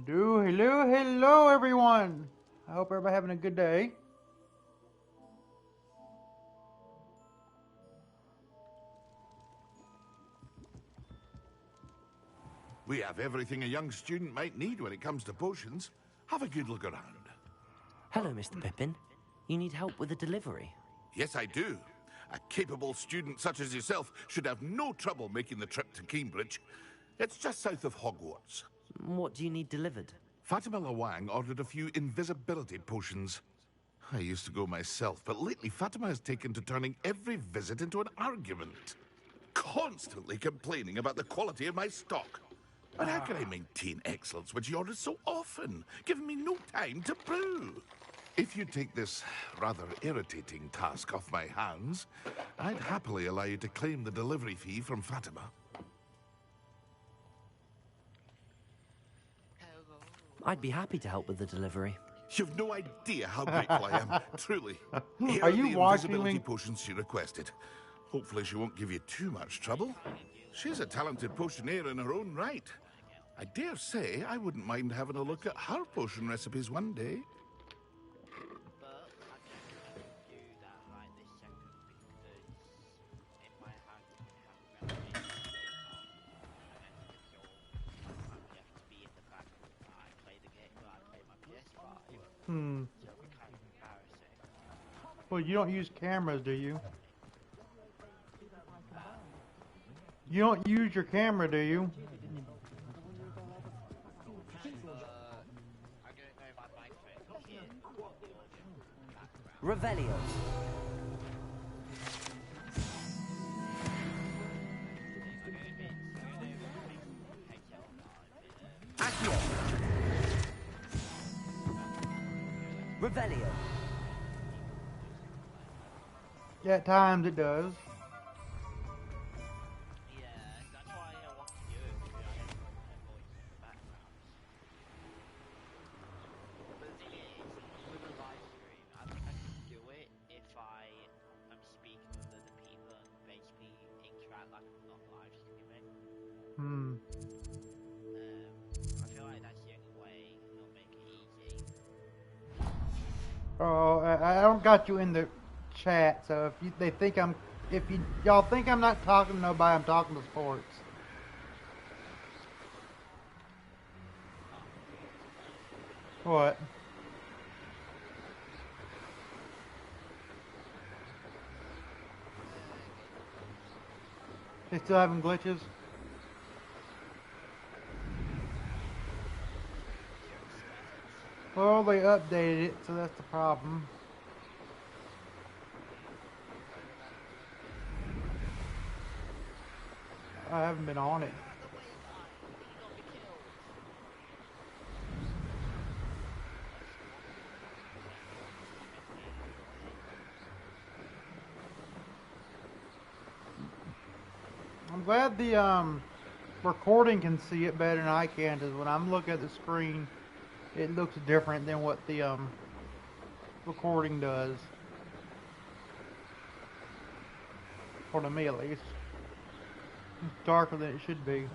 Hello, everyone. I hope everybody having a good day. We have everything a young student might need when it comes to potions. Have a good look around. Hello, Mr. Pippin. You need help with a delivery? Yes, I do. A capable student such as yourself should have no trouble making the trip to Cambridge. It's just south of Hogwarts. What do you need delivered? Fatima Lawang ordered a few invisibility potions. I used to go myself, but lately Fatima has taken to turning every visit into an argument. Constantly complaining about the quality of my stock. But how can I maintain excellence when she orders so often, giving me no time to brew? If you take this rather irritating task off my hands, I'd happily allow you to claim the delivery fee from Fatima. I'd be happy to help with the delivery. You've no idea how grateful I am, truly. Here Are you the watching invisibility me? potions she requested. Hopefully she won't give you too much trouble. She's a talented potioneer in her own right. I dare say I wouldn't mind having a look at her potion recipes one day. Well, you don't use cameras, do you? You don't use your camera, do you? Revelio. Accio. Revelio. Yeah, at times it does. Oh, I don't got you in the chat, so if y'all think I'm not talking to nobody, I'm talking to sports. What? They still having glitches? Well, they updated it, so that's the problem. I haven't been on it. I'm glad the recording can see it better than I can, because when I'm looking at the screen, it looks different than what the recording does. For to me, at least. It's darker than it should be.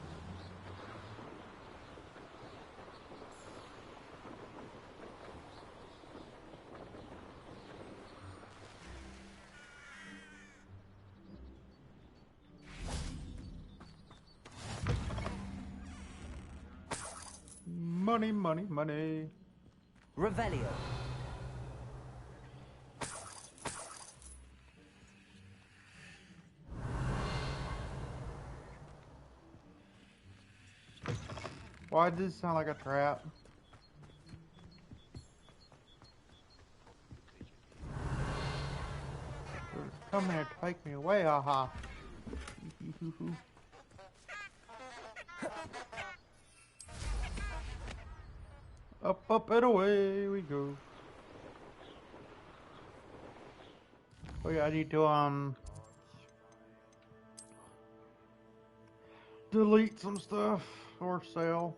Money, money, money. Revelio. Why does this sound like a trap? Come here, take me away, haha. Up and away we go. Oh yeah, I need to delete some stuff or sell.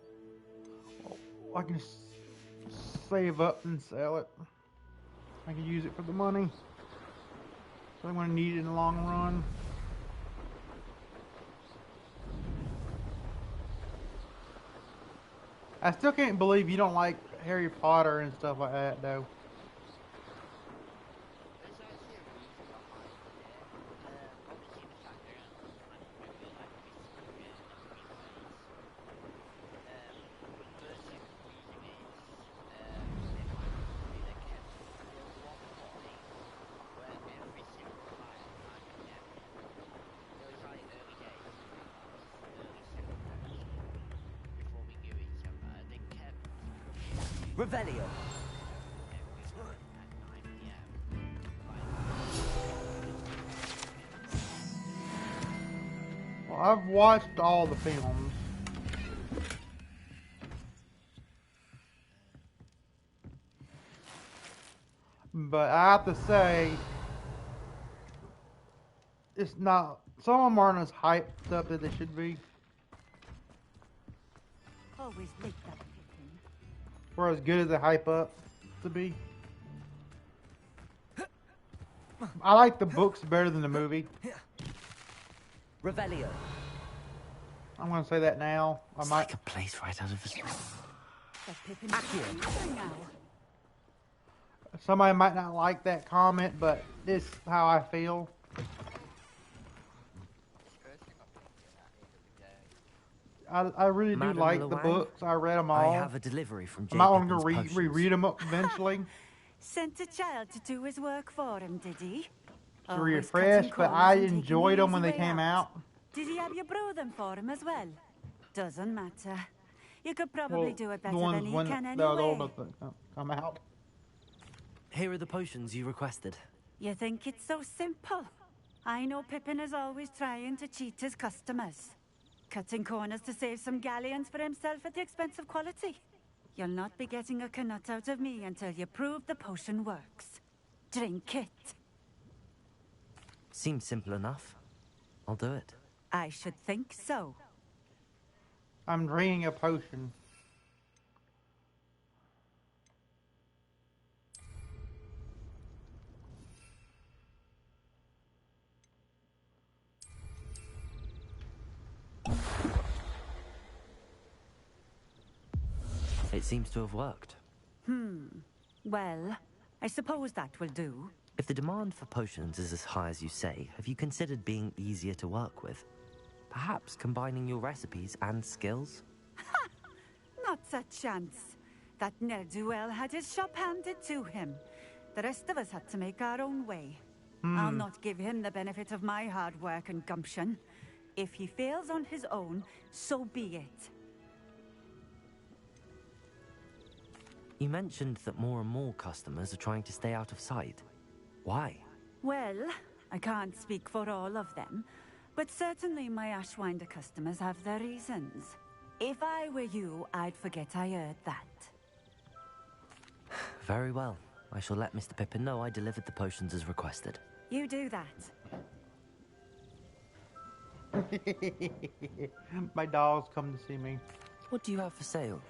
I can save up and sell it. I can use it for the money. So I'm gonna need it in the long run. I still can't believe you don't like Harry Potter and stuff like that, though. There's actually a reason behind it. Obviously the fact that I don't really like mystery and mysteries. First reason is they might be the kept. There was one point where every single time I kept, it was like early days, early secondary school, before we knew each other. They kept Revelio. everyone at 9 p.m. Like, Well, I've watched all the films. But I have to say, it's not. Some of them aren't as hyped up as they should be. Always like that, Pippin. Or as good as they hype up to be. I like the books better than the movie. Revelio. I'm gonna say that now. I It's might. like a place right out of a... That Pippin Accio. now. Somebody might not like that comment, but it's how I feel. first thing I'm thinking at the end of the day. I really do Madam like the Lewang, books. I read them I all. have a delivery from I J. might want to Pippin's go Potions. reread them up eventually Sent a child to do his work for him, did he? to Always refresh, cutting but corners I and taking enjoyed the them when easy they way came out. Did he have you brew them for him as well? Doesn't matter. You could probably Well, do it the better ones than he when can the old anyway. ones come out. Here are the potions you requested. You think it's so simple? I know Pippin is always trying to cheat his customers. Cutting corners to save some galleons for himself at the expense of quality. You'll not be getting a canut out of me until you prove the potion works. Drink it. Seems simple enough. I'll do it. I should think so. I'm drinking a potion. It seems to have worked. Well, I suppose that will do. If the demand for potions is as high as you say, have you considered being easier to work with? Perhaps combining your recipes and skills? Not a chance. That ne'er-do-well had his shop handed to him. The rest of us had to make our own way. I'll not give him the benefit of my hard work and gumption. If he fails on his own, so be it. You mentioned that more and more customers are trying to stay out of sight. Why? Well, I can't speak for all of them, but certainly my Ashwinder customers have their reasons. If I were you, I'd forget I heard that. Very well. I shall let Mr. Pippin know I delivered the potions as requested. You do that. My dogs come to see me. What do you have for sale?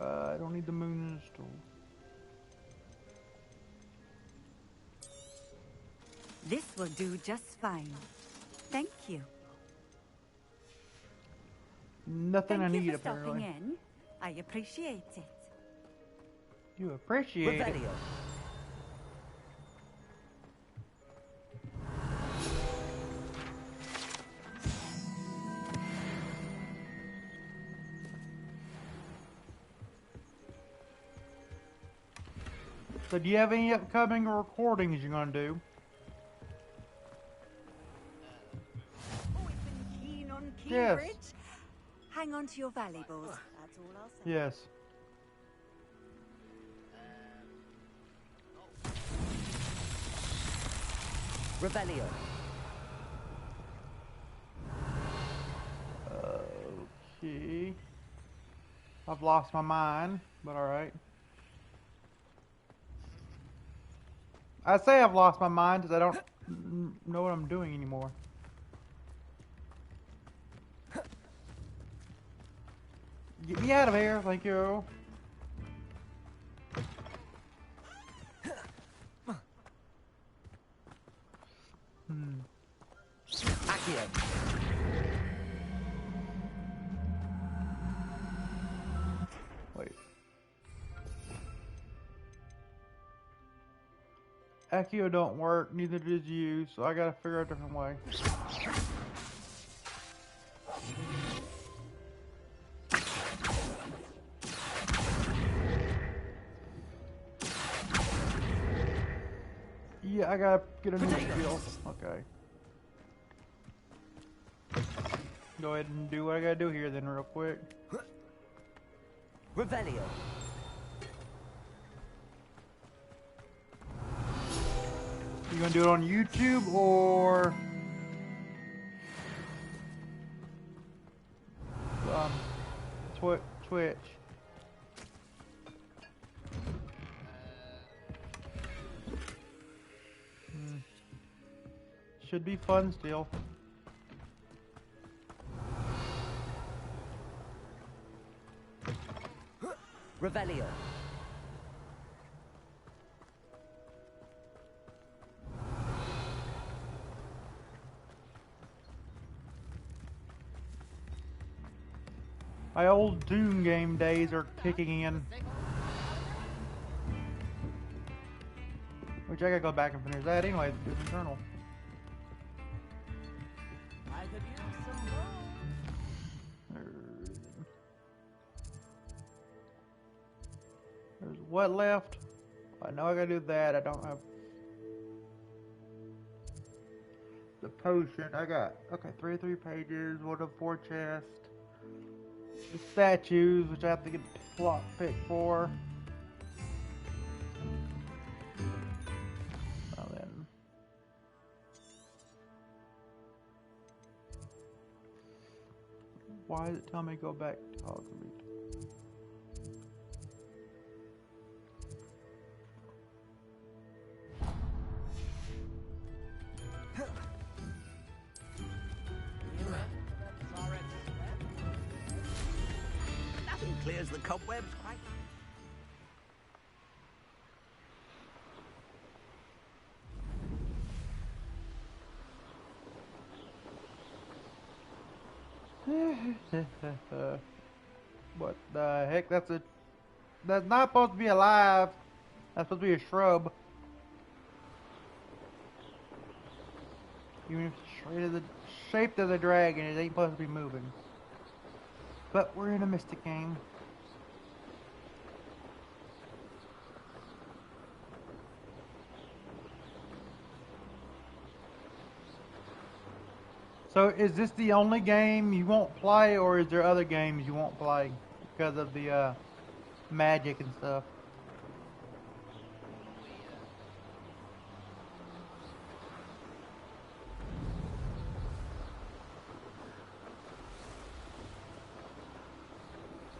I don't need the moon in the store. This will do just fine. Thank you. Nothing Thank I you need for stopping apparently. in. I appreciate it. You appreciate it. Revelio. So do you have any upcoming recordings you're gonna do? Always been keen on Yes. Cambridge. Hang on to your valuables. That's all I'll say. Yes. Revelio. Okay. I've lost my mind, but alright. I say I've lost my mind because I don't know what I'm doing anymore. Get me out of here, thank you. Hmm. Accio. Wait. Accio don't work, neither does you, so I gotta figure out a different way. Yeah, I gotta get a new skill. Okay. Go ahead and do what I gotta do here then real quick. Revelio. You gonna do it on YouTube or Twitch? Should be fun still. Revelio. My old Doom game days are kicking in. Which I gotta go back and finish that anyway, the Doom Eternal. I could use some more. There's what left? I know I gotta do that. I don't have the potion. I got, okay, 3 pages, 1 of 4 chests. The statues, which I have to get plot pick for. Now then. Why does it tell me to go back to Hogwarts? Nothing clears the cobwebs quite. What the heck? That's not supposed to be alive. That's supposed to be a shrub. Even if it's shaped as a dragon, it ain't supposed to be moving. But we're in a Mystic game. So is this the only game you won't play, or is there other games you won't play because of the magic and stuff?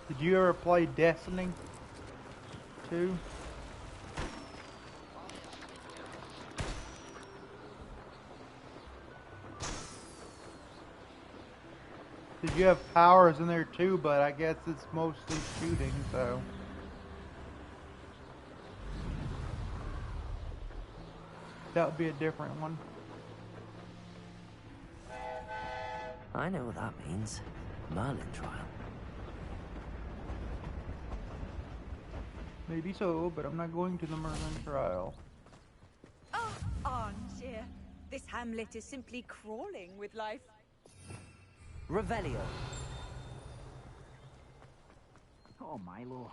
Did you ever play Destiny 2? Did you have powers in there too, but I guess it's mostly shooting, so. That would be a different one. I know what that means. Merlin trial. Maybe so, but I'm not going to the Merlin trial. Oh, armchair. This hamlet is simply crawling with life. Revelio. Oh, Milo.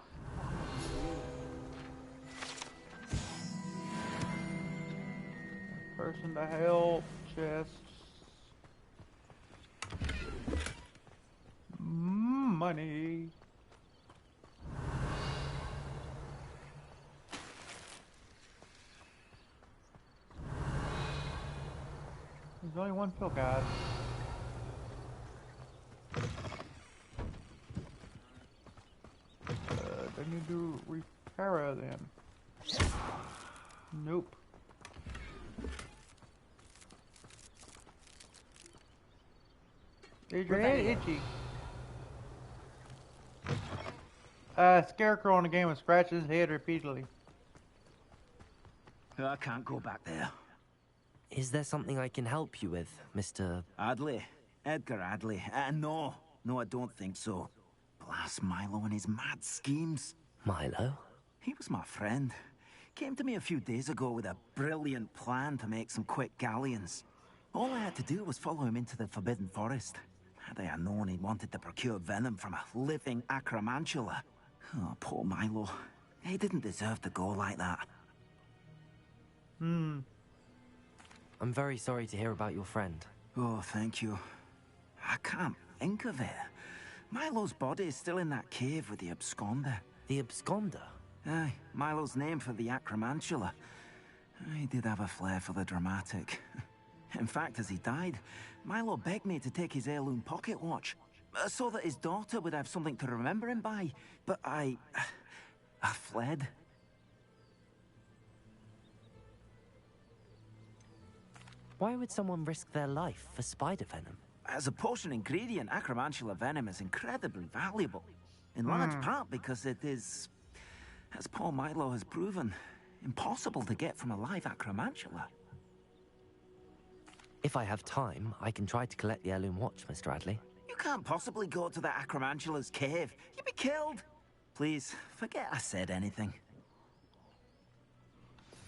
Person to help, chests. Money. There's only one pill, guys. I need to repair then. Nope. Is your head itchy? Scarecrow in the game was scratching his head repeatedly. I can't go back there. Is there something I can help you with, Mr. Adley. Edgar Adley. No. No, I don't think so. Blast Milo and his mad schemes. Milo? He was my friend. Came to me a few days ago with a brilliant plan to make some quick galleons. All I had to do was follow him into the Forbidden Forest. Had I known he wanted to procure venom from a living acromantula. Oh, poor Milo. He didn't deserve to go like that. I'm very sorry to hear about your friend. Oh, thank you. I can't think of it. Milo's body is still in that cave with the absconder. The absconder? Aye, Milo's name for the acromantula. He did have a flair for the dramatic. In fact, as he died, Milo begged me to take his heirloom pocket watch, so that his daughter would have something to remember him by. But I fled. Why would someone risk their life for spider venom? As a potion ingredient, acromantula venom is incredibly valuable. In large part because it is, as poor Milo has proven, impossible to get from a live acromantula. If I have time, I can try to collect the heirloom watch, Mr. Adley. You can't possibly go to the acromantula's cave. You'd be killed. Please, forget I said anything.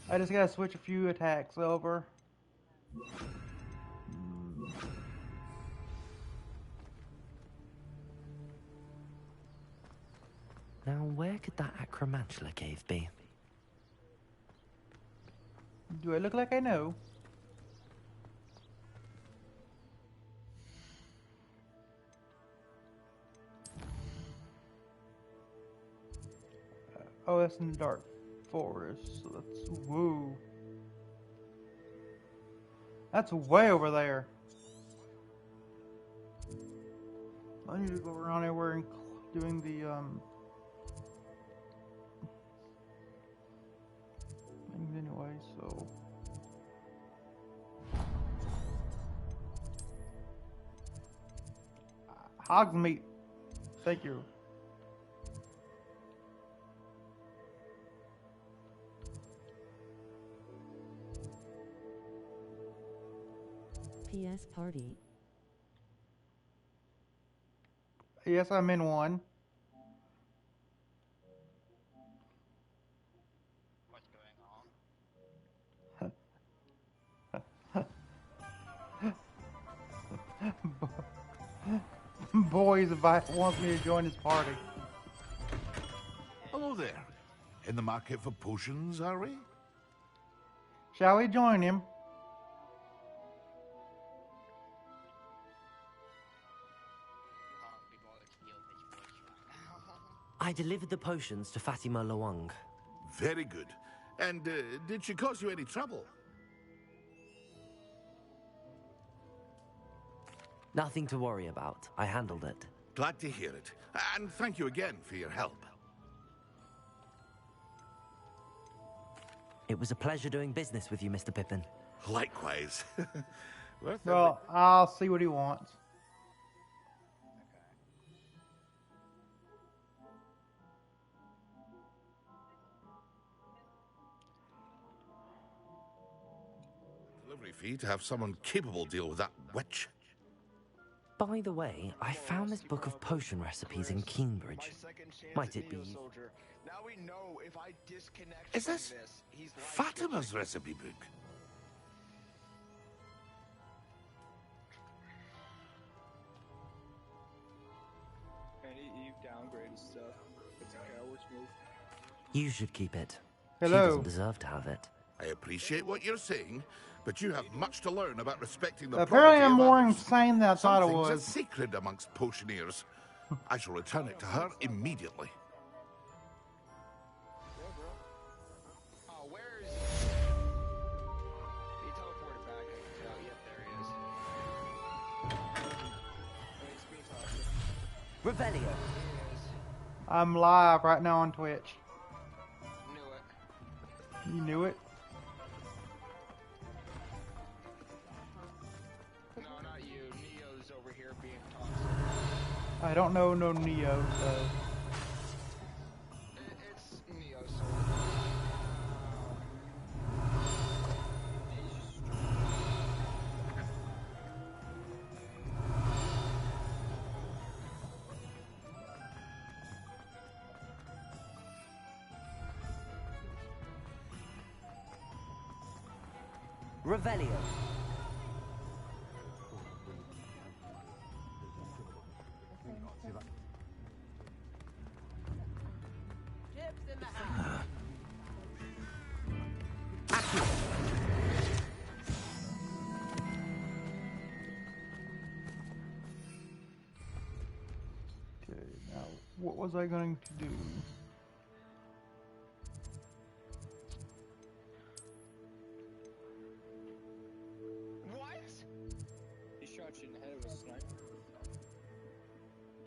I just gotta switch a few attacks over. Now, where could that acromantula cave be? Do I look like I know? Oh, that's in the dark forest. So that's woo. That's way over there. I need to go around everywhere and doing the things anyway. So hog meat. Thank you. PS party. Yes, I'm in one. What's going on? Boys wants me to join his party. Hello there. In the market for potions, are we? Shall we join him? Can't be bothered to deal with this voice right now. I delivered the potions to Fatima Loang. Very good. And did she cause you any trouble? Nothing to worry about. I handled it. Glad to hear it. And thank you again for your help. It was a pleasure doing business with you, Mr. Pippin. Likewise. Worth Well, I'll see what he wants. Delivery fee to have someone capable deal with that witch. By the way, I found this book of potion recipes in Cambridge. Might it be... Now we know if I disconnect Is from this he's Fatima's recipe book? And he downgraded stuff. It's a coward's move. You should keep it. She Hello. doesn't deserve to have it. I appreciate what you're saying, but you have much to learn about respecting the Apparently, property I'm of more others. insane than I thought Some it things are was. sacred amongst potioneers. I shall return it to her immediately. Oh, where is he? He teleported back, I can tell. Yep, there he is. It's being tossed. Revelio. I'm live right now on Twitch. Knew it. You knew it? No, not you. Neo's over here being tossed. I don't know no Neo, so... It's Neo's. Revelio. Chips in the house. Okay, now what was I going to do? What? He shot you in the head with a sniper.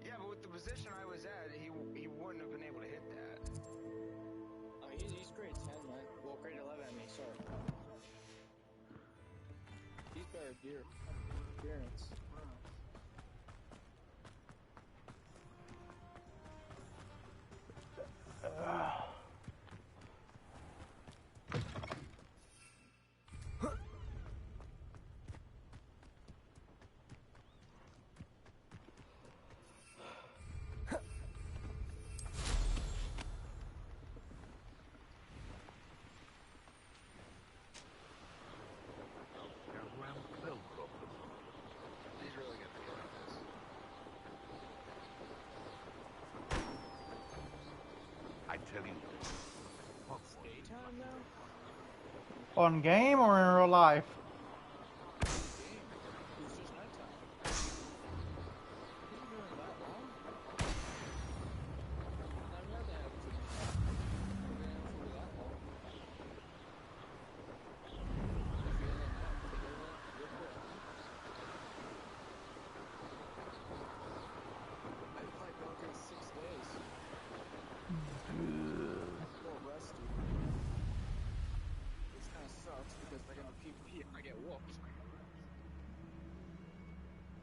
Yeah, but with the position I was at, he wouldn't have been able to hit that. Oh, he's grade 10, man. Well, grade 11, I mean, sorry. He's better deer. Deerance. He's really gonna be on this. I tell you, It's daytime now? On game or in real life? Game. It was just nighttime. He's been doing that long? I've never had it for that long. If you're in the night, take it real quick. I played Bunker 6 days. A little rusty. This kind of sucks because if I get a PvP, I get whooped.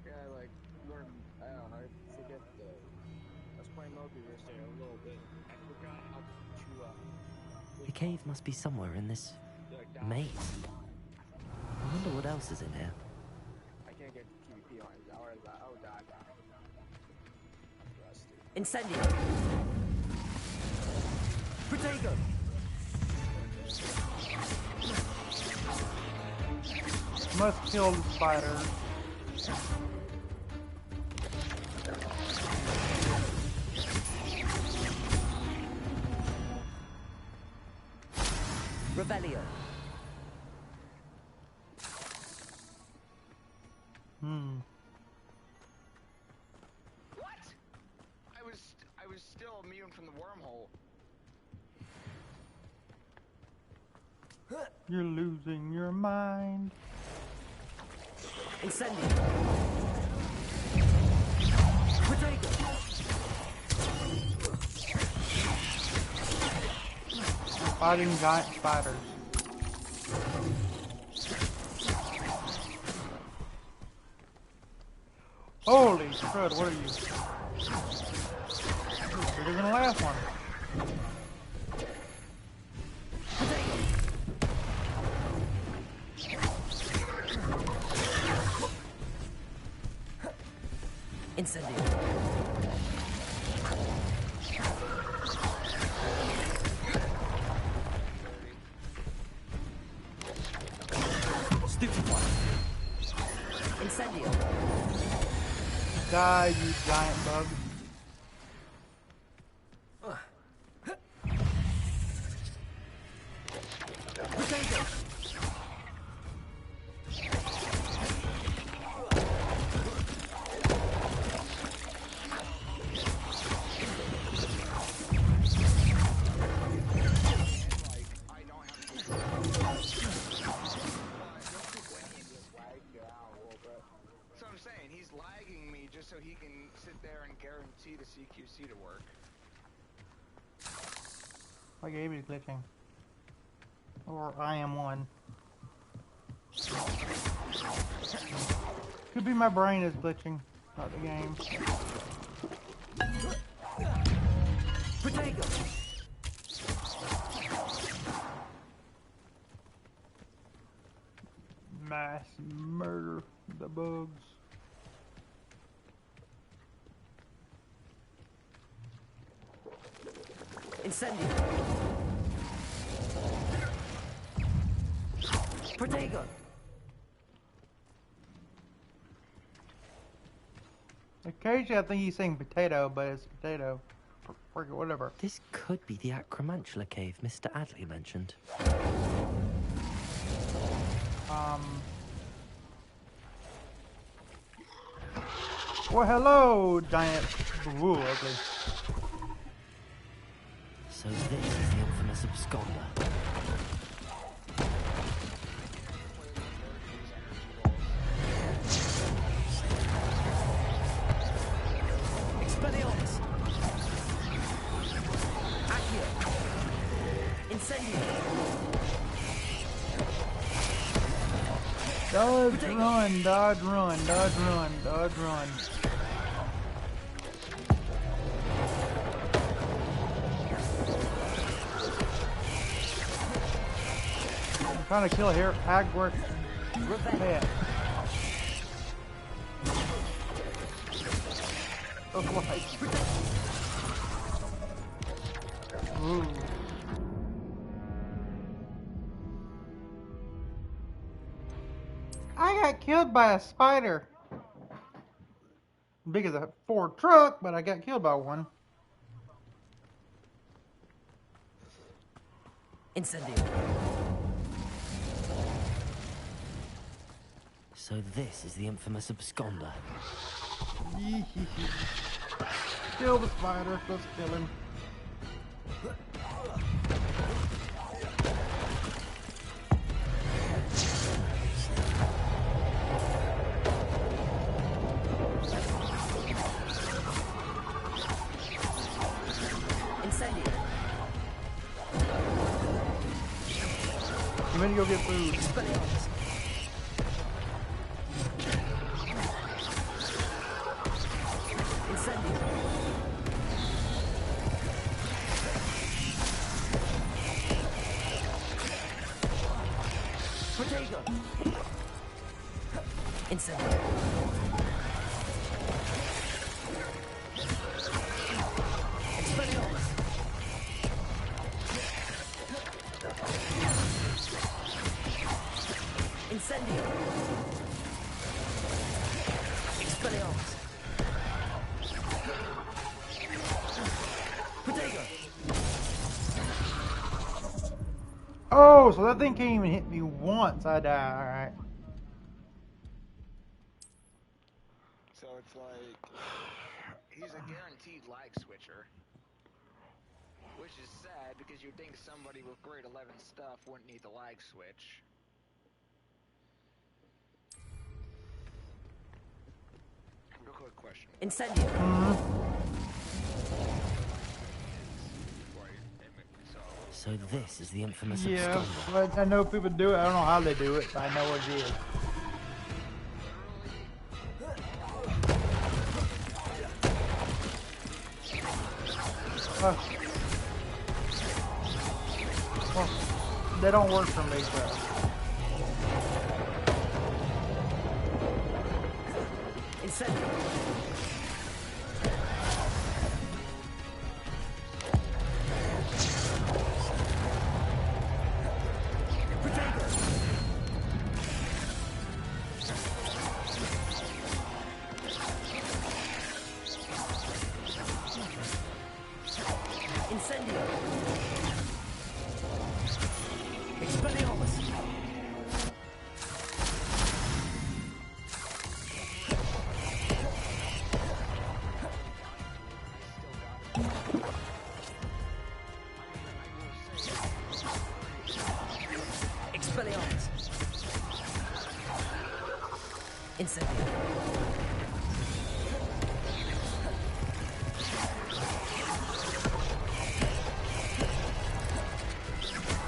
Yeah, I like learn. I don't know. I forget the. I was playing Mobius there a little bit. I forgot how to. The cave must be somewhere in this Like, maze. I wonder what else is in here. I can't get PvP on it. I'll die. Rusty. Incendio. Protego. Must kill the spider. Revelio. What? I was still immune from the wormhole. You're losing your mind. Incendio. Protego. Fighting giant spiders. Holy crud, what are you? You're bigger than the last one. Incendio. Stupefy. Incendio. Die, you giant bug. Protego. So I'm saying he's lagging me just so he can sit there and guarantee the CQC to work. My game is glitching. Or I am one. Could be my brain is glitching, not the game. Protego. Mass murder the bugs. Incendio. Protego! Occasionally I think he's saying potato, but it's potato. Forget whatever. This could be the Acromantula cave Mr. Adley mentioned. Well, hello, giant. Ooh, ugly. So this is the infamous absconder. Expelliarmus! Accio! Incendio! Dodge, run, dodge, run, dodge, run, dodge, run. I'm trying to kill here, Hogwarts. Yeah. Oh, ooh. I got killed by a spider. Big as a Ford truck, but I got killed by one. Incendio. So this is the infamous absconder. Kill the spider, let's kill him. Incendio. You ready to go get food? Expelliarmus. Incendio. Protego. Incendio. Expelliarmus. Incendio. Expelliarmus. Protego. Oh, so that thing can't even hit me once. I die. All right. So it's like he's a guaranteed lag switcher, which is sad because you'd think somebody with grade 11 stuff wouldn't need the lag switch. Real quick question. Incendio. So this is the infamous Yeah, absconder. but I know people do it. I don't know how they do it, but I know what it is. Well, they don't work for me, so. Incendio. Protego. Incendio. Expelliarmus. Expelliarmus. Incendio.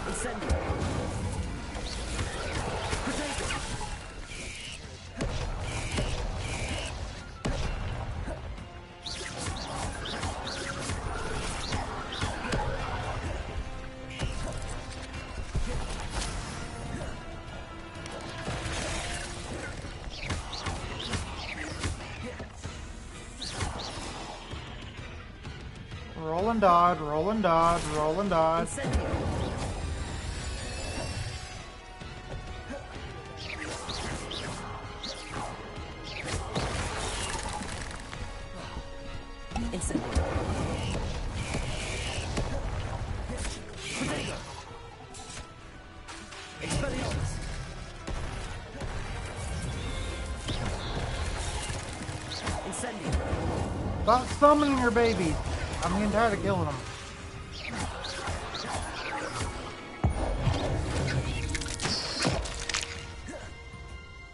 Incendio. Protego. Roll and dodge, roll and dodge, roll and dodge. Incendio. Stop summoning your babies. I'm getting tired of killing them.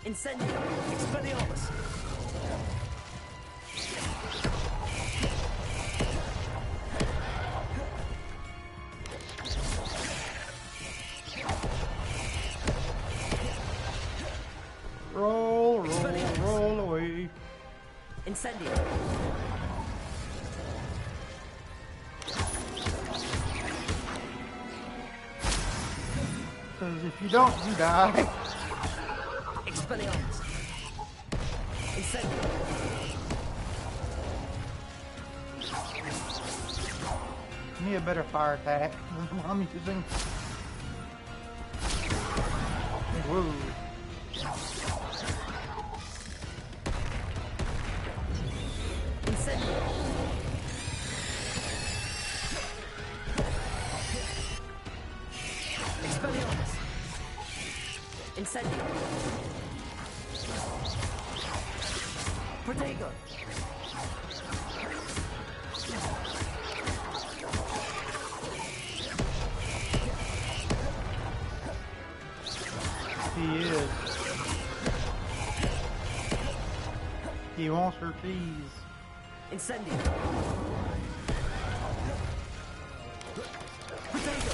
Incendio! Expelliarmus! Roll, roll away. Incendio! Because if you don't, you die. Expelliarmus! Incendio! You need a better fire attack than the one I'm using. Whoa. Incendio! Expelliarmus! Incendio! Protego! He is. He wants her cheese. Incendio! Protego!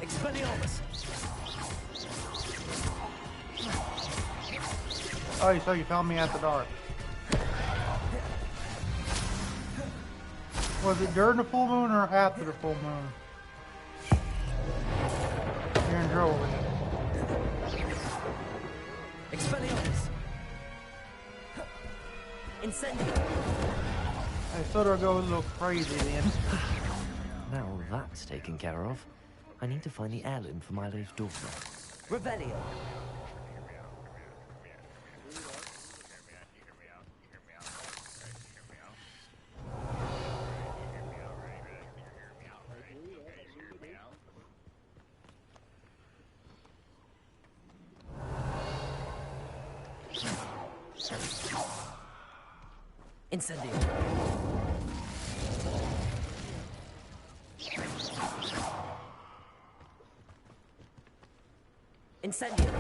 Expelliarmus! Oh, so you found me after dark. Was it during the full moon or after the full moon? You're in trouble. Expelliarmus! Incendio! I thought I'd go a little crazy then. Now that's taken care of. I need to find the heirloom for Milo's daughter. Revelio! Incendio! Incendio!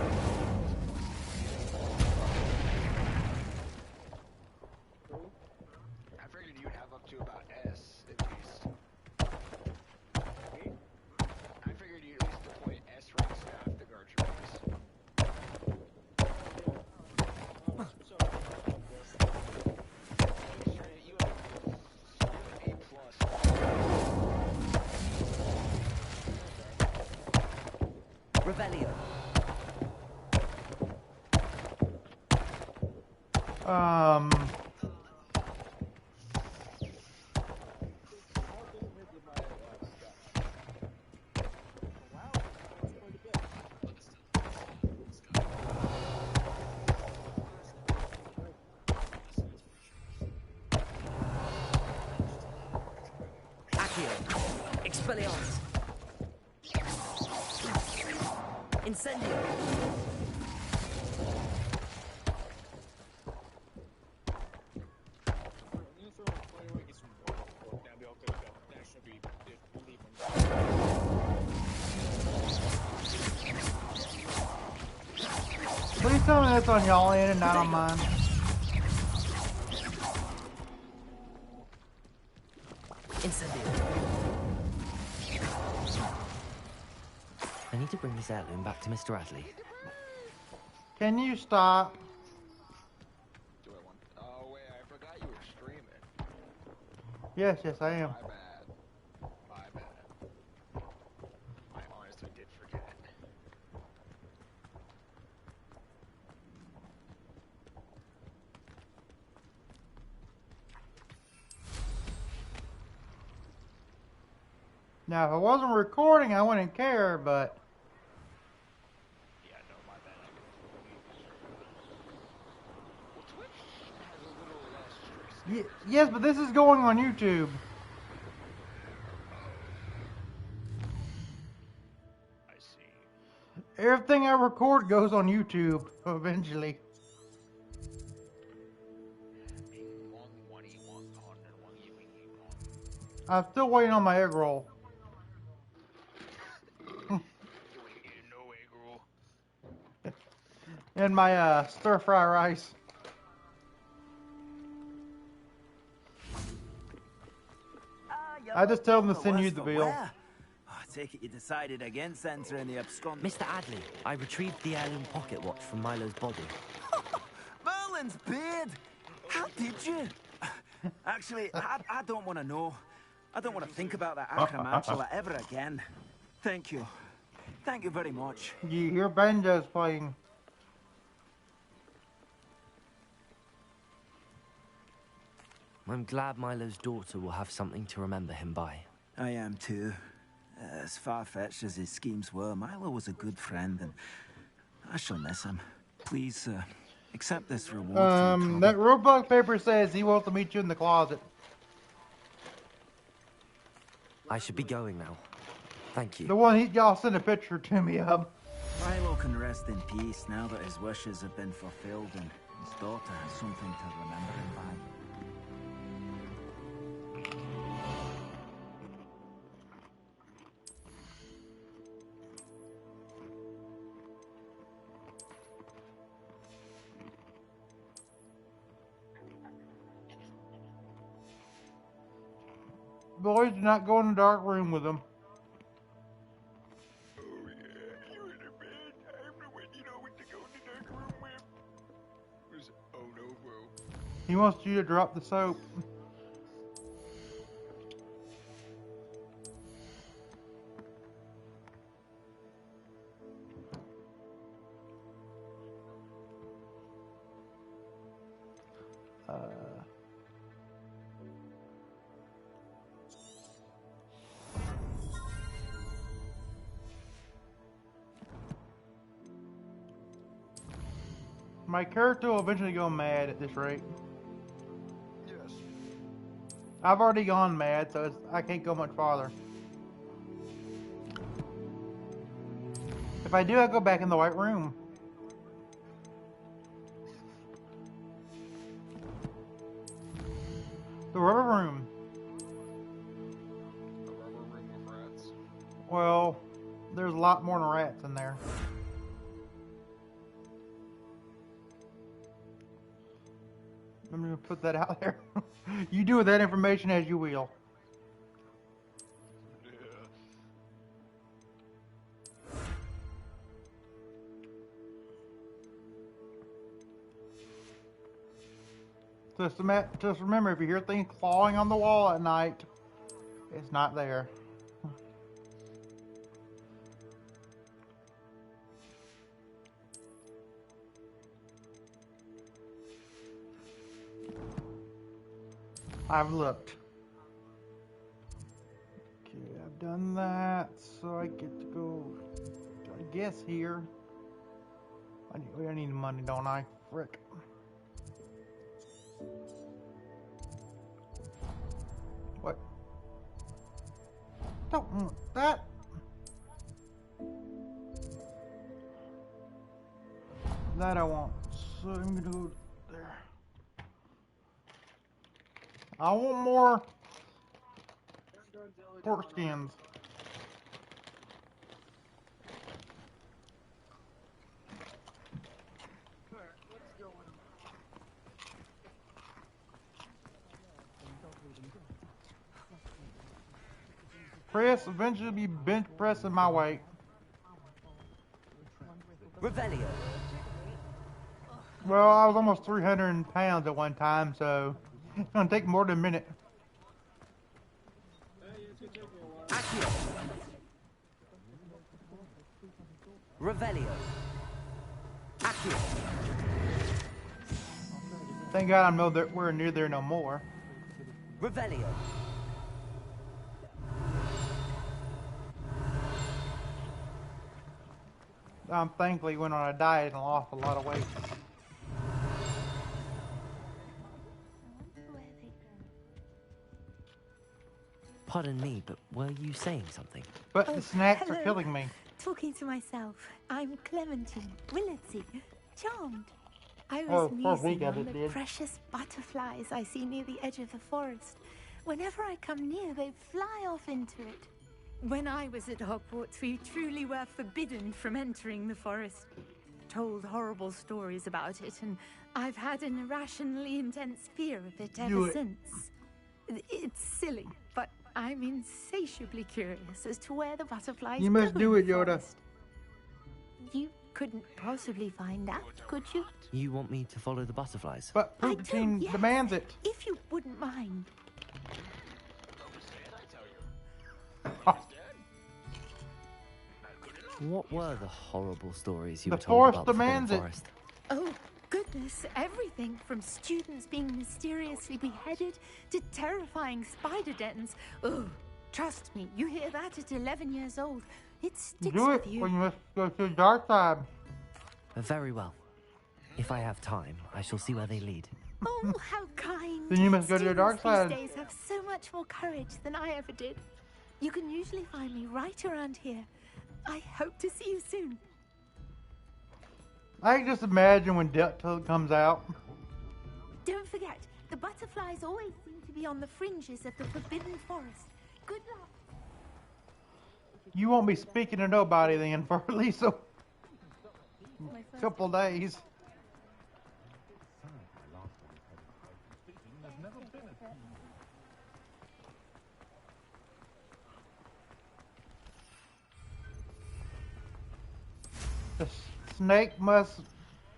I figured you'd have up to about S, at least. I figured you'd at least deploy S rank staff to guard your base. You have an A+. Revelio! Accio! Expelliarmus! Incendio! Please tell me that's on y'all end and not on mine. Incendio! I need to bring this heirloom back to Mr. Adley. Can you stop? Do I want... Oh, wait, I forgot you were streaming. Yes, I am. My bad. My bad. I honestly did forget. Now, if I wasn't recording, I wouldn't care, but... Yeah, no, my bad. I completely forgot. Well, Twitch has a little less strict. Yes, but this is going on YouTube. I see. Everything I record goes on YouTube eventually. I'm still waiting on my egg roll. And my stir fry rice. I just tell them to send you the bill. Where? Oh, I take it you decided against entering the abscond. Mr. Adley, I retrieved the heirloom pocket watch from Milo's body. Merlin's beard! How did you? Actually, I don't want to know. I don't want to think about that acromantula ever again. Thank you. Thank you very much. You hear banjos playing. I'm glad Milo's daughter will have something to remember him by. I am too. As far-fetched as his schemes were, Milo was a good friend, and I shall miss him. Please, accept this reward for your trouble. That rulebook paper says he wants to meet you in the closet. I should be going now. Thank you. The one y'all sent a picture to me of. Milo can rest in peace now that his wishes have been fulfilled and his daughter has something to remember him by. Boys, do not go in the dark room with him. Oh yeah, you're in a bed. I'm the one you know what to go in the dark room with. Oh no, bro. He wants you to drop the soap. My character will eventually go mad at this rate. Yes. I've already gone mad, so I can't go much farther. If I do, I go back in the white room. The rubber room. The rubber room of rats. Well, there's a lot more than rats in there. I'm gonna put that out there. You do with that information as you will. Yeah. Just remember, if you hear things clawing on the wall at night, it's not there. I've looked. Okay, I've done that, so I get to go, I guess, here. I need money, don't I? Frick. What? Don't want that. That I want. So I'm gonna go there. I want more pork skins. Press eventually be bench pressing my weight. Revelio. Well, I was almost 300 pounds at one time, so it's gonna take more than a minute. Accio. Revelio. Accio. Thank God I know that we're near there no more. Revelio. I'm thankfully went on a diet and lost a lot of weight. Pardon me, but were you saying something? But the snacks are killing me. talking to myself. I'm Clementine, Willardsey, charmed. I Oh, was first week musing I on just the did. precious butterflies I see near the edge of the forest. Whenever I come near, they fly off into it. When I was at Hogwarts, we truly were forbidden from entering the forest. Told horrible stories about it, and I've had an irrationally intense fear of it Do ever it. since. It's silly, but I'm insatiably curious as to where the butterflies You must go do in it, the Yoda. forest. You couldn't possibly find out, could you? You want me to follow the butterflies? But I Palpatine do, yes. demands it. If you wouldn't mind. What were the horrible stories you The were told forest about the Forbidden demands it. Forest? Oh, goodness, everything from students being mysteriously beheaded to terrifying spider dens. Oh, trust me, you hear that at 11 years old. It sticks Do with it, you. or you must go to the dark side. Very well. If I have time, I shall see where they lead. Oh, how kind. Then you must go to the dark Students side. these days have so much more courage than I ever did. You can usually find me right around here. I hope to see you soon. I can just imagine when Delta comes out. Don't forget, the butterflies always seem to be on the fringes of the Forbidden Forest. Good luck. You won't be speaking to nobody then for at least a couple days. The snake must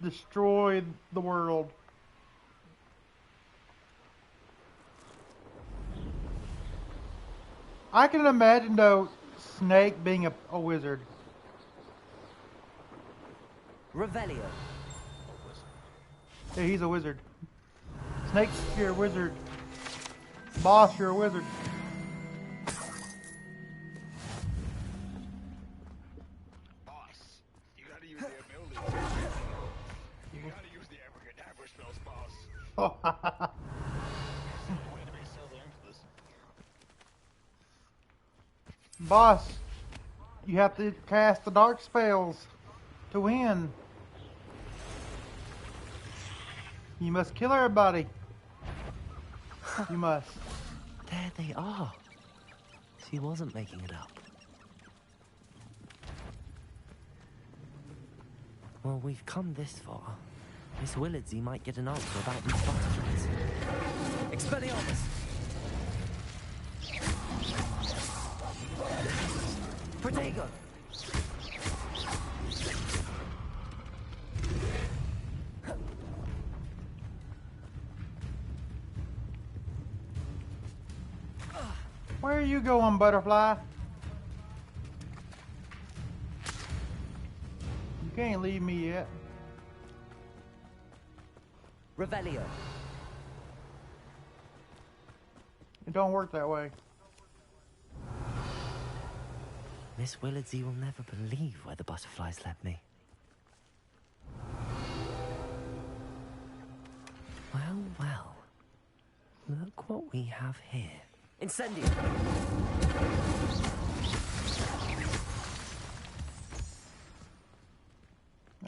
destroy the world. I can imagine though Snake being a wizard. Revelio. Yeah, he's a wizard. Snake, you're a wizard. Boss, you're a wizard. Boss, you gotta use the ability. You gotta use the abracadabra spells, boss. Wanted to be so ruthless. Boss, you have to cast the dark spells to win. You must kill everybody. You must. There they are. She wasn't making it up. Well, we've come this far. Miss Willardsey might get an answer about these butterflies. Expelliarmus! Protego! Where are you going, butterfly? You can't leave me yet. Revelio. It don't work that way. Miss Willardsey will never believe where the butterflies led me. Well, well. Look what we have here. Incendio!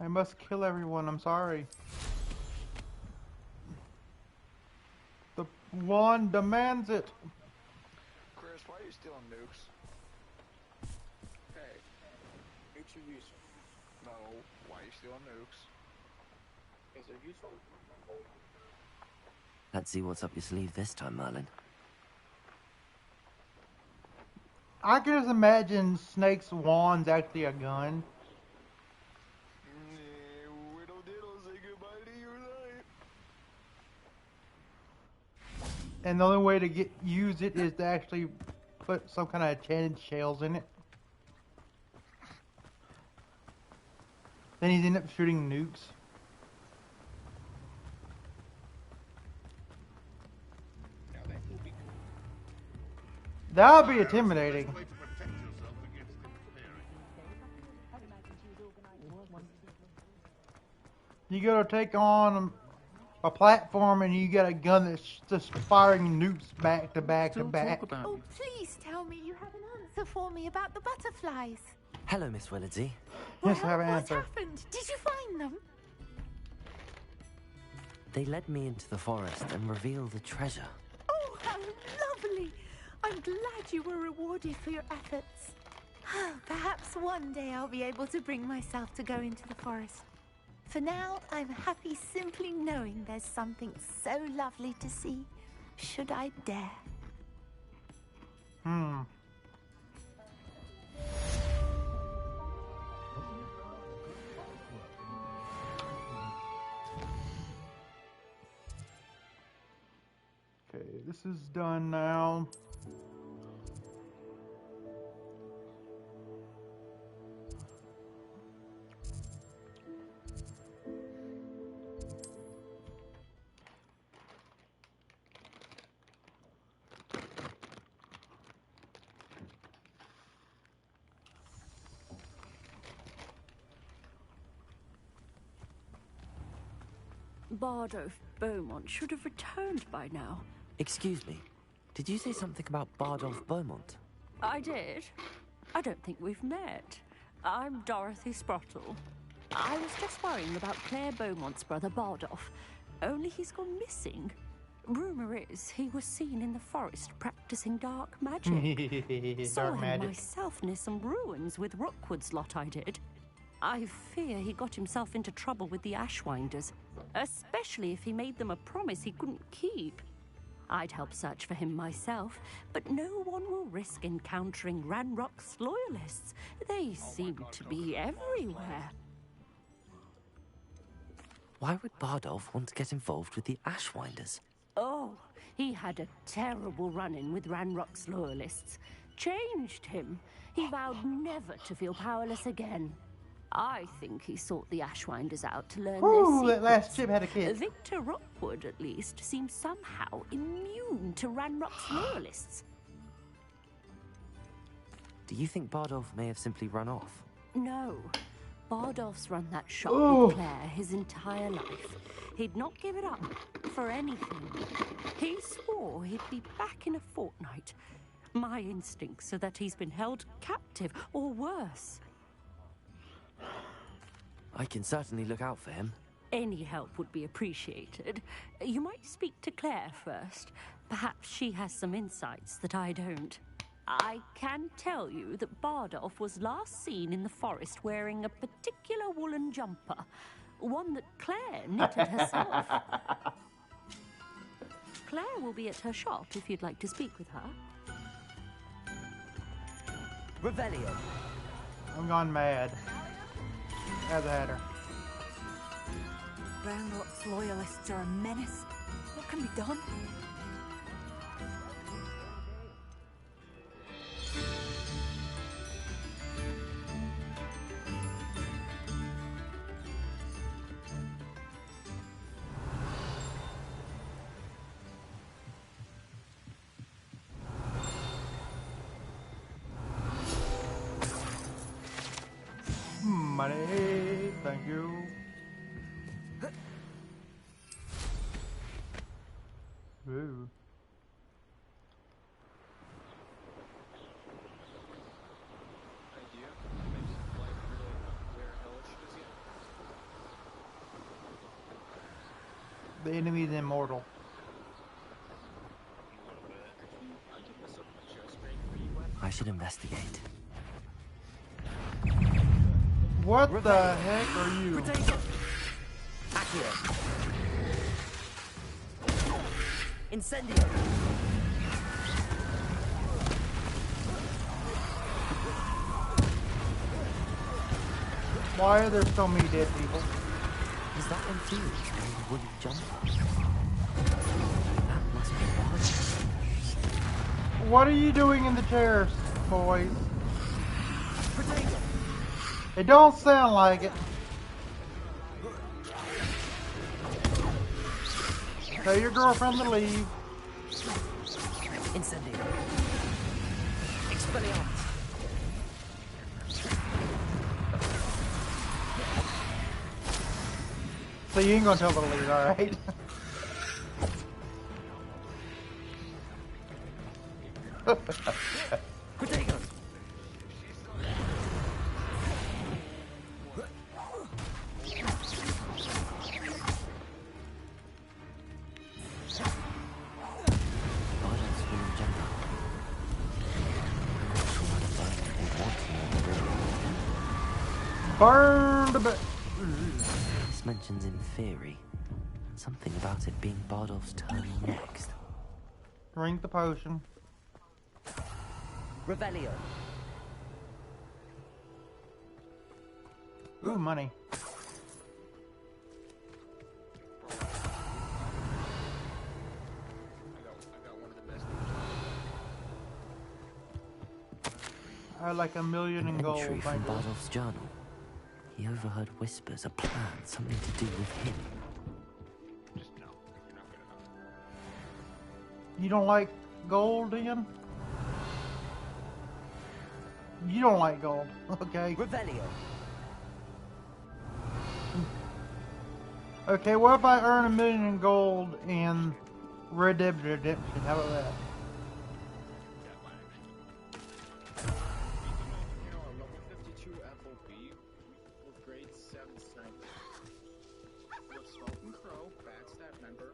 I must kill everyone, I'm sorry. The one demands it. Chris, why are you stealing nukes? Hey, nukes are useful. No, why are you stealing nukes? Because they're useful. Let's see what's up your sleeve this time, Merlin. I can just imagine Snake's wand's actually a gun. Whittle diddle, say goodbye to your life. And the only way to use it is to actually put some kind of enchanted shells in it. Then he'd end up shooting nukes. Now that will be cool. That would be intimidating. Way to protect yourself against interfering. You go to take on a platform and you got a gun that's just firing nukes back to back to back. Oh, please tell me you have an answer for me about the butterflies. Hello, Miss Willardsey. Yes, I have an What answer. happened? Did you find them? They led me into the forest and revealed the treasure. Oh, how lovely! I'm glad you were rewarded for your efforts. Perhaps one day I'll be able to bring myself to go into the forest. For now, I'm happy simply knowing there's something so lovely to see, should I dare. Okay, this is done now. Bardolph Beaumont should have returned by now. Excuse me, did you say something about Bardolph Beaumont? I did. I don't think we've met. I'm Dorothy Sprottle. I was just worrying about Claire Beaumont's brother Bardolph, only he's gone missing. Rumour is he was seen in the forest practicing dark magic. Saw Dark him magic. myself near some ruins with Rookwood's lot I did. I fear he got himself into trouble with the Ashwinders, especially if he made them a promise he couldn't keep. I'd help search for him myself, but no one will risk encountering Ranrock's loyalists. They seem to be everywhere. Why would Bardolph want to get involved with the Ashwinders? Oh, he had a terrible run-in with Ranrock's loyalists. Changed him. He vowed never to feel powerless again. I think he sought the Ashwinders out to learn Ooh, their that last secrets. chip had a kid. Victor Rookwood, at least, seems somehow immune to Ranrock's loyalists. Do you think Bardolph may have simply run off? No. Bardolph's run that shop Ooh. with Claire his entire life. He'd not give it up for anything. He swore he'd be back in a fortnight. My instincts are that he's been held captive, or worse. I can certainly look out for him. Any help would be appreciated. You might speak to Claire first. Perhaps she has some insights that I don't. I can tell you that Bardolph was last seen in the forest wearing a particular woolen jumper, one that Claire knitted herself. Claire will be at her shop if you'd like to speak with her. Revelio. I'm gone mad. As a hatter. Ranrock's loyalists are a menace. What can be done? Money, thank you. Ooh. Idea? Makes it like really where hellish is yet. The enemy is immortal. A little bit. I can mess up my chest ring for you. I should investigate. What the heck are you? Accio. Incendio. Why are there so many dead people? Is that infused in the wooden jumper? That must be Bardolph. What are you doing in the chairs, boys? It don't sound like it. Tell your girlfriend to leave. Incendio. Expelliarmus. So you ain't gonna tell her to leave, alright? Burned a bit. This mentions in theory. Something about it being Bardolph's turn next. Drink the potion. Revelio. Ooh, money. I had like 1 million in gold. Entry from thank you. Bardolph's journal. He overheard whispers, a plan, something to do with him. Just no. You're not good enough. You don't like gold, Ian? You don't like gold, okay? Revelio. Okay, what if I earn 1 million in gold in Red Dead Redemption? How about that? You know, a level 52 FOB with grade 7 strength. With Smoking Crow, Backstab Member,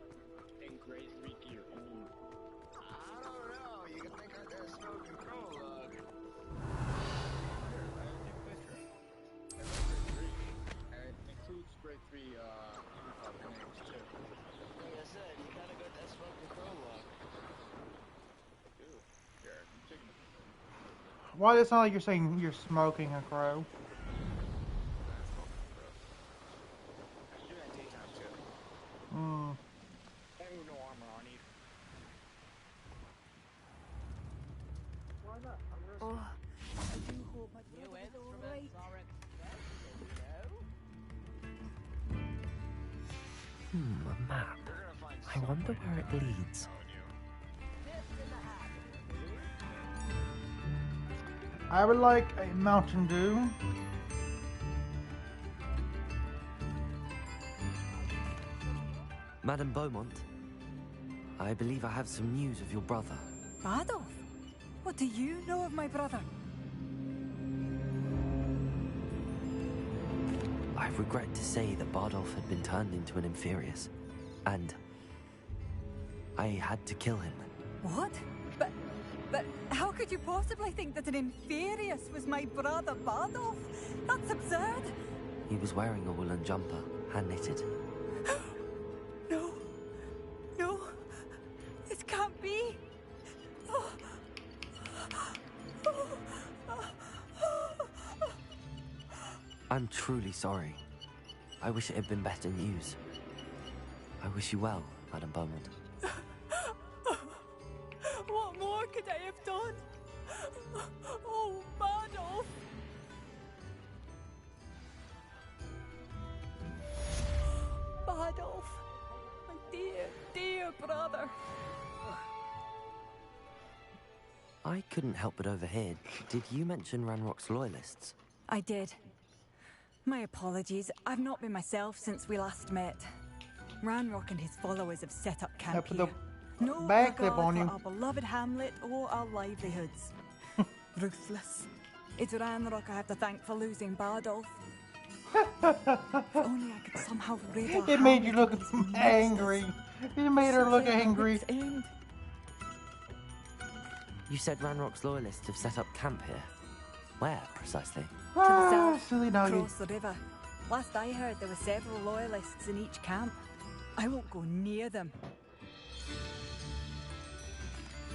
and grade 3 gear. I don't know. You can think out that Smoking Crow log. And it includes grade 3 names too. Like I said, you gotta go that Smoking Crow log. Ew. Here, I'm taking it. Why does it sound like you're saying you're smoking a crow? I do that daytime too. Hmm. I have no armor on either. Why not? I'm risking. Oh, I do hope my New brother is all instruments right. are expensive, you know? A map. You're gonna find I wonder where it leads. I would like a Mountain Dew. Madame Beaumont, I believe I have some news of your brother. Bardolph? What do you know of my brother? I regret to say that Bardolph had been turned into an Inferius, and I had to kill him. What? But how could you possibly think that an Inferius was my brother Bardolph? That's absurd. He was wearing a woolen jumper, hand-knitted. No. No. This can't be. Oh. I'm truly sorry. I wish it had been better news. I wish you well, Madame Beaumont. What more could I have done? Oh, Bardolph. Bardolph. My dear, dear brother. I couldn't help but overhear. Did you mention Ranrock's loyalists? I did. My apologies. I've not been myself since we last met. Ranrock and his followers have set up camp put here. the No back regard up on for you. our beloved hamlet or our livelihoods. Ruthless. It's Ranrock I have to thank for losing Bardolph. If only I could somehow rid our It made you hamlet look of these monsters. angry. It made her look Simply at angry. wit's end. You said Ranrock's loyalists have set up camp here. Where, precisely? To the Ah, south, silly doggy. across the river. Last I heard, there were several loyalists in each camp. I won't go near them.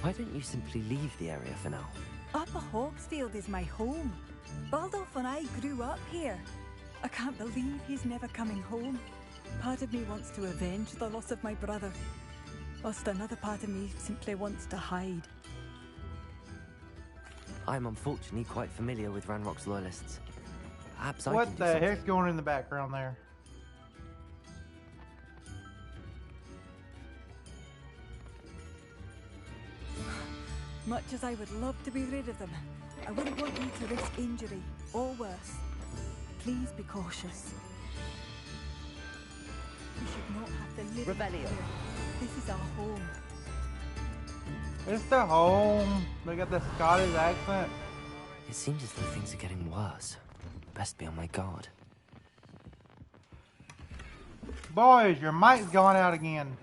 Why don't you simply leave the area for now? Upper Hogsfield is my home. Bardolph and I grew up here. I can't believe he's never coming home. Part of me wants to avenge the loss of my brother, whilst another part of me simply wants to hide. I'm unfortunately quite familiar with Ranrock's loyalists. Perhaps I can What do the something. heck's going in the background there? Much as I would love to be rid of them, I wouldn't want you to risk injury, or worse. Please be cautious. We should not have to live Revelio. here. This is our home. It's the home. They got the Scottish accent. It seems as though things are getting worse. Best be on my guard. Boys, your mic's gone out again.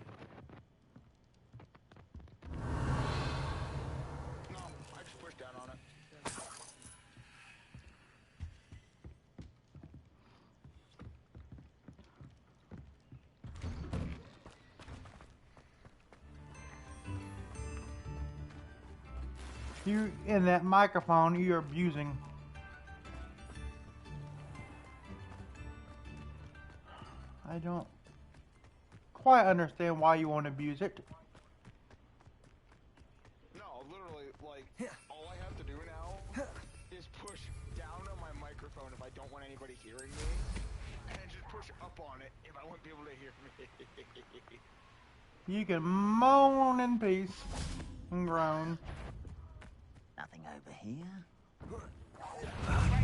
No, I just pushed down on it. You in that microphone you're abusing. I don't quite understand why you want to abuse it. No, literally, like, all I have to do now is push down on my microphone if I don't want anybody hearing me, and just push up on it if I want people to hear me. You can moan in peace and groan. Nothing over here.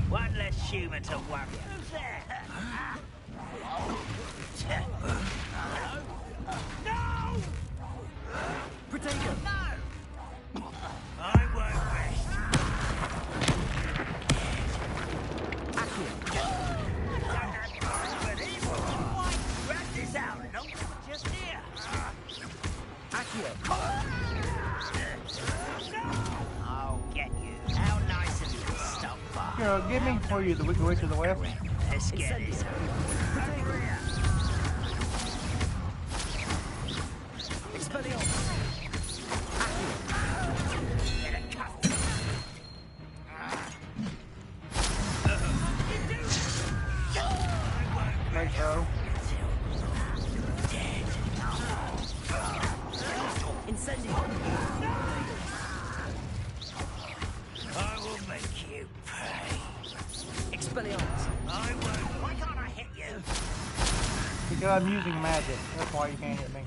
One less human to worry. Who's there? No! Potato! No! I won't rest. Grab this out and don't just here. I'll get you. How nice of you to stop by. You know, give me for you the Wicked Witch of the West. Let's get this over here. Right, bro. Incendio! I will make you pay. Expelliarmus! I won't. Why can't I hit you? Because I'm using magic. That's why you can't hit me.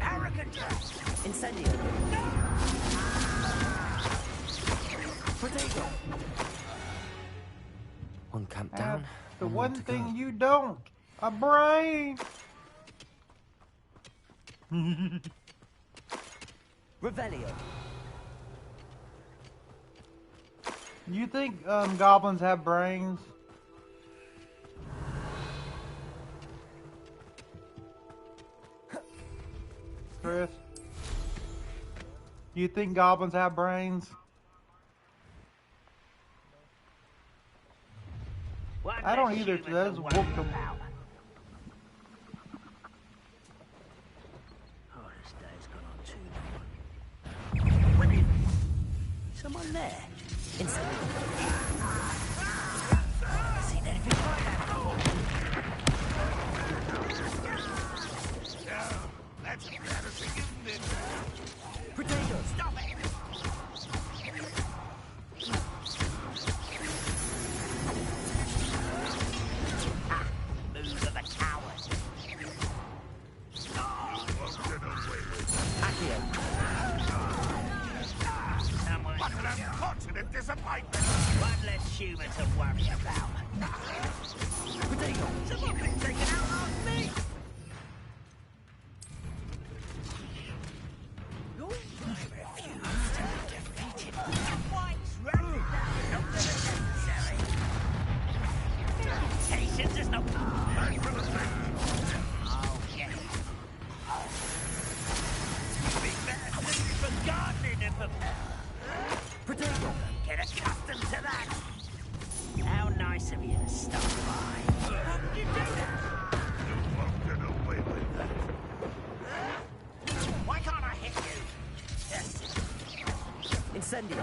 Arrogant. Incendio! Potato! One camp down. The one more one to thing go. you don't. A brain. Revelio! You think goblins have brains? Chris? You think goblins have brains? One I don't less either, human so that to is worry whooped them. about. Oh, this day's gone on too long. Women! Someone there? Incendio! Seen anything like that? That's embarrassing, isn't it? Potato! Stop it! Move of a coward. Accio! Someone What an unfortunate disappointment! one less human to worry about. Potato! Someone been taken out on me! I refuse to be defeated. White's running down. Not that it's necessary. Patience is no... I'll get it. Be better suited for gardening and for... Potato! Get accustomed to that. How nice of you to stop by. How did you do that? You won't get away with that. Why can't I hit you? Yes. Incendio!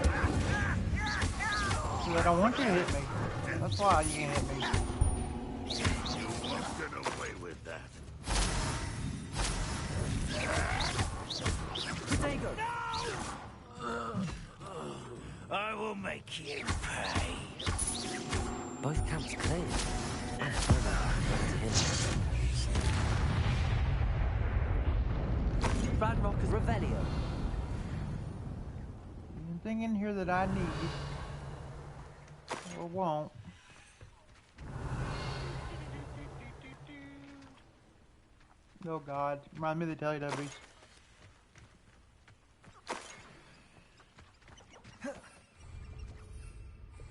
See, I don't want you to hit me. That's why you can't hit me. You won't get away with that. Potato! I will make you pay. Both camps cleared. And finally, back to him. Radrock's Revelio! Anything in here that I need or won't. Oh God, remind me of the Teletubbies.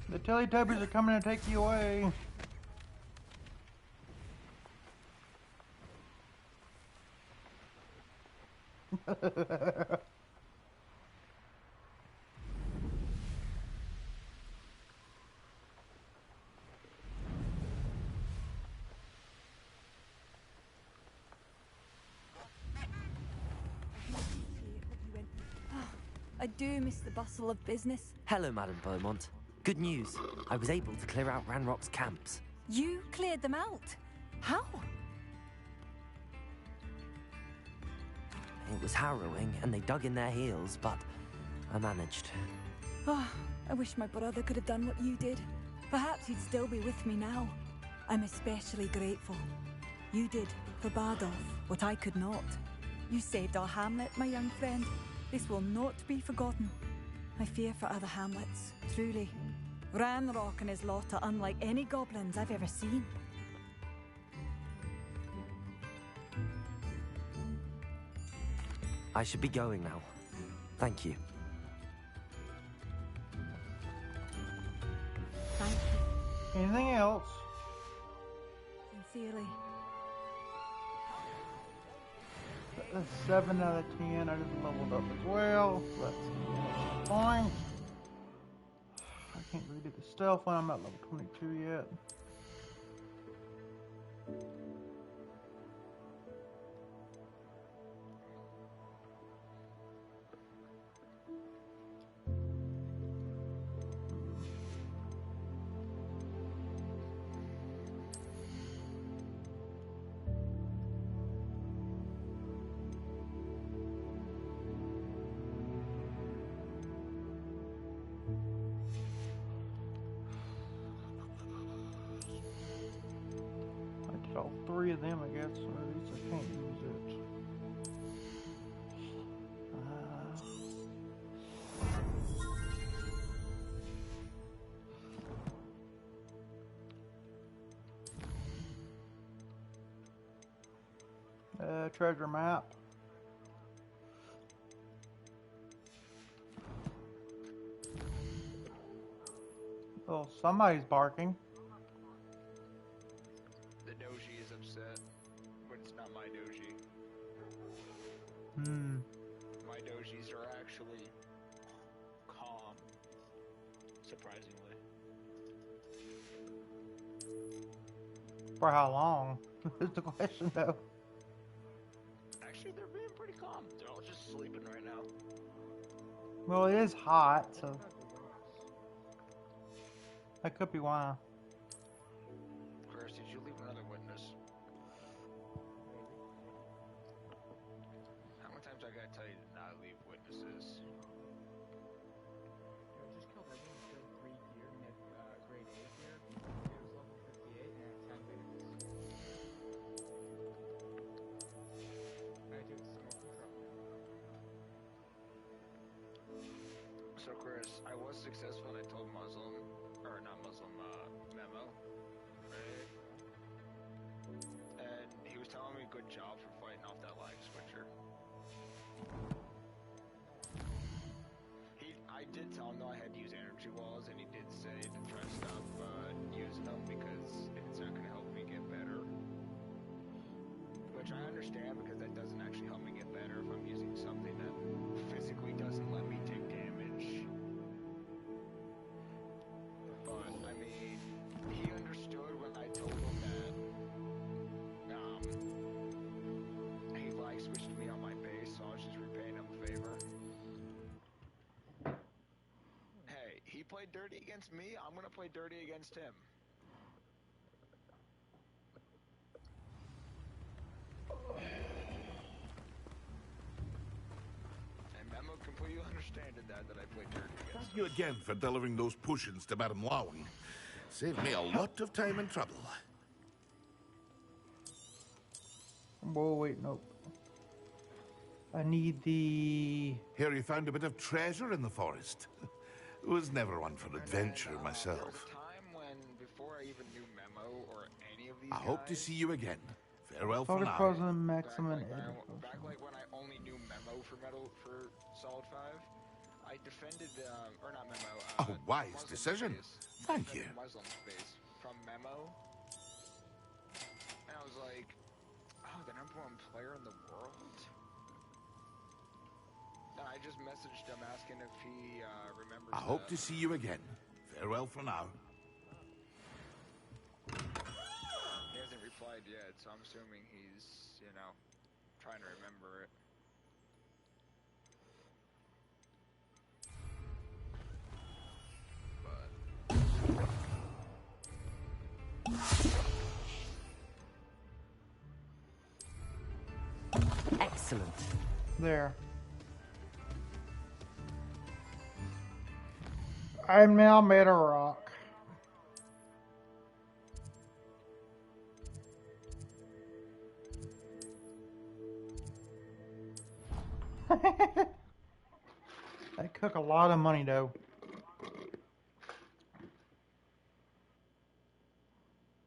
The Teletubbies are coming to take you away. I do miss the bustle of business. Hello, Madame Beaumont. Good news. I was able to clear out Ranrock's camps. You cleared them out? How? It was harrowing, and they dug in their heels, but I managed. Oh, I wish my brother could have done what you did. Perhaps he'd still be with me now. I'm especially grateful. You did, for Bardolph, what I could not. You saved our hamlet, my young friend. This will not be forgotten. I fear for other hamlets, truly. Ranrock and his lot are unlike any goblins I've ever seen. I should be going now. Thank you. Thank you. Anything else? Sincerely. That's 7 out of 10. I just leveled up as well. That's fine. I can't really do the stealth one. I'm not level 22 yet. All 3 of them, I guess, or at least I can't use it. Treasure map. Oh, somebody's barking. The doji is upset, but it's not my doji. My dojis are actually calm, surprisingly. For how long? Is the question, though. Actually, they're being pretty calm. They're all just sleeping right now. Well, it is hot, so that could be why. Chris, did you leave another witness? How many times I gotta tell you to not leave witnesses? Just killed everyone, killed 3 deer, and had grade 8 here. It was level 58 and had 10 minutes. I do smoke control. So Chris, I was successful and I told Muslim, or not Muslim, Memo, right? And he was telling me good job for fighting off that lag switcher. I did tell him though I had to use energy walls, and he did say to try to stop using them because it's not going to help me get better. Which I understand, because that doesn't actually help me get better if I'm using something that physically doesn't let me take damage. But, I mean, he understood when I told him that he like switched me on my base, so I was just repaying him a favor. Hey, he played dirty against me, I'm gonna play dirty against him. And Memo completely understanded that I played dirty against Thank you again for delivering those potions to Madame Lowing. Saved me a lot of time and trouble. Whoa, wait, nope. I need the... Here you found a bit of treasure in the forest. Was never one for adventure myself. There was a time when, before I even knew Memo or any of these I hope to see you again. Farewell for Focus now. President Maximum back like when I only knew Memo for Solid 5, I defended, or not Memo, A wise Muslim decision. base. Thank I you. defended Muslim base from Memo. And I was like, oh, the #1 player in the world? And I just messaged him asking if he remembers I hope to see you again. Farewell for now. He hasn't replied yet, so I'm assuming he's, you know, trying to remember it. Excellent. There. I've now made a rock. They cook a lot of money though.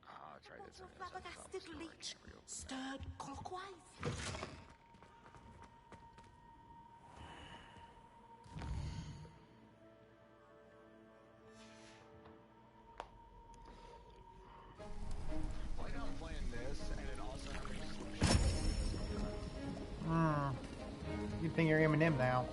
I'll try this Your again. flabbergasted leech stirred clockwise. Like I'm playing this and it also having some You think you're Eminem now?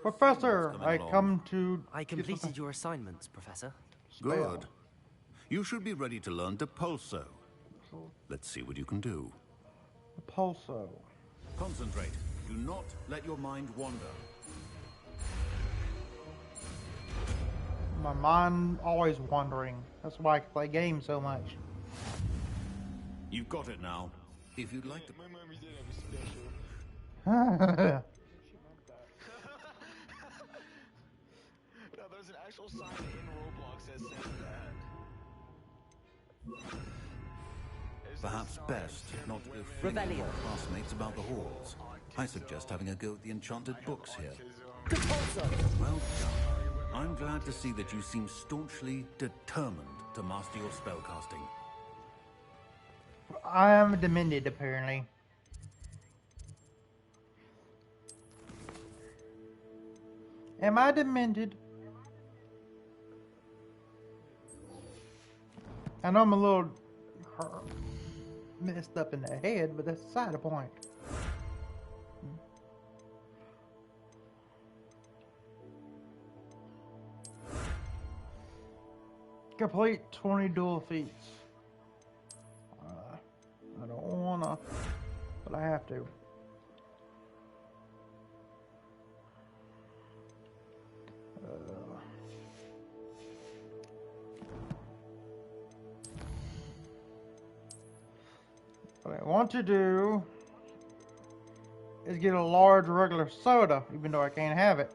Professor, I come to... I completed your assignments, Professor. Good. You should be ready to learn to pulso. Let's see what you can do. Pulso. Concentrate. Do not let your mind wander. My mind always wandering. That's why I play games so much. You've got it now. If you'd like to... My mommy did have a special. No, there's an actual sign in Roblox that says that. Perhaps best not to go flinging Revelio. your classmates about the halls. I suggest having a go at the enchanted books here. Well done. I'm glad to see that you seem staunchly determined to master your spellcasting. I am demented, apparently. Am I demented? I know I'm a little messed up in the head, but that's beside the point. Complete 20 dual feats. I don't wanna, but I have to. What I want to do is get a large regular soda, even though I can't have it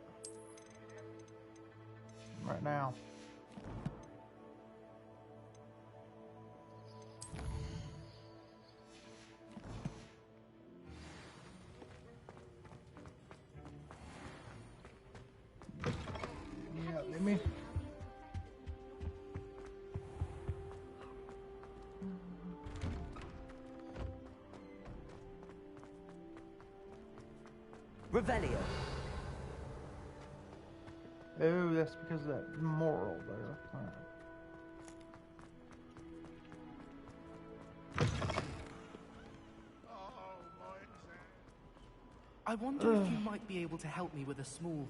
right now. Yeah, let me. Revelio. Oh, that's because of that moral there. I wonder if you might be able to help me with a small,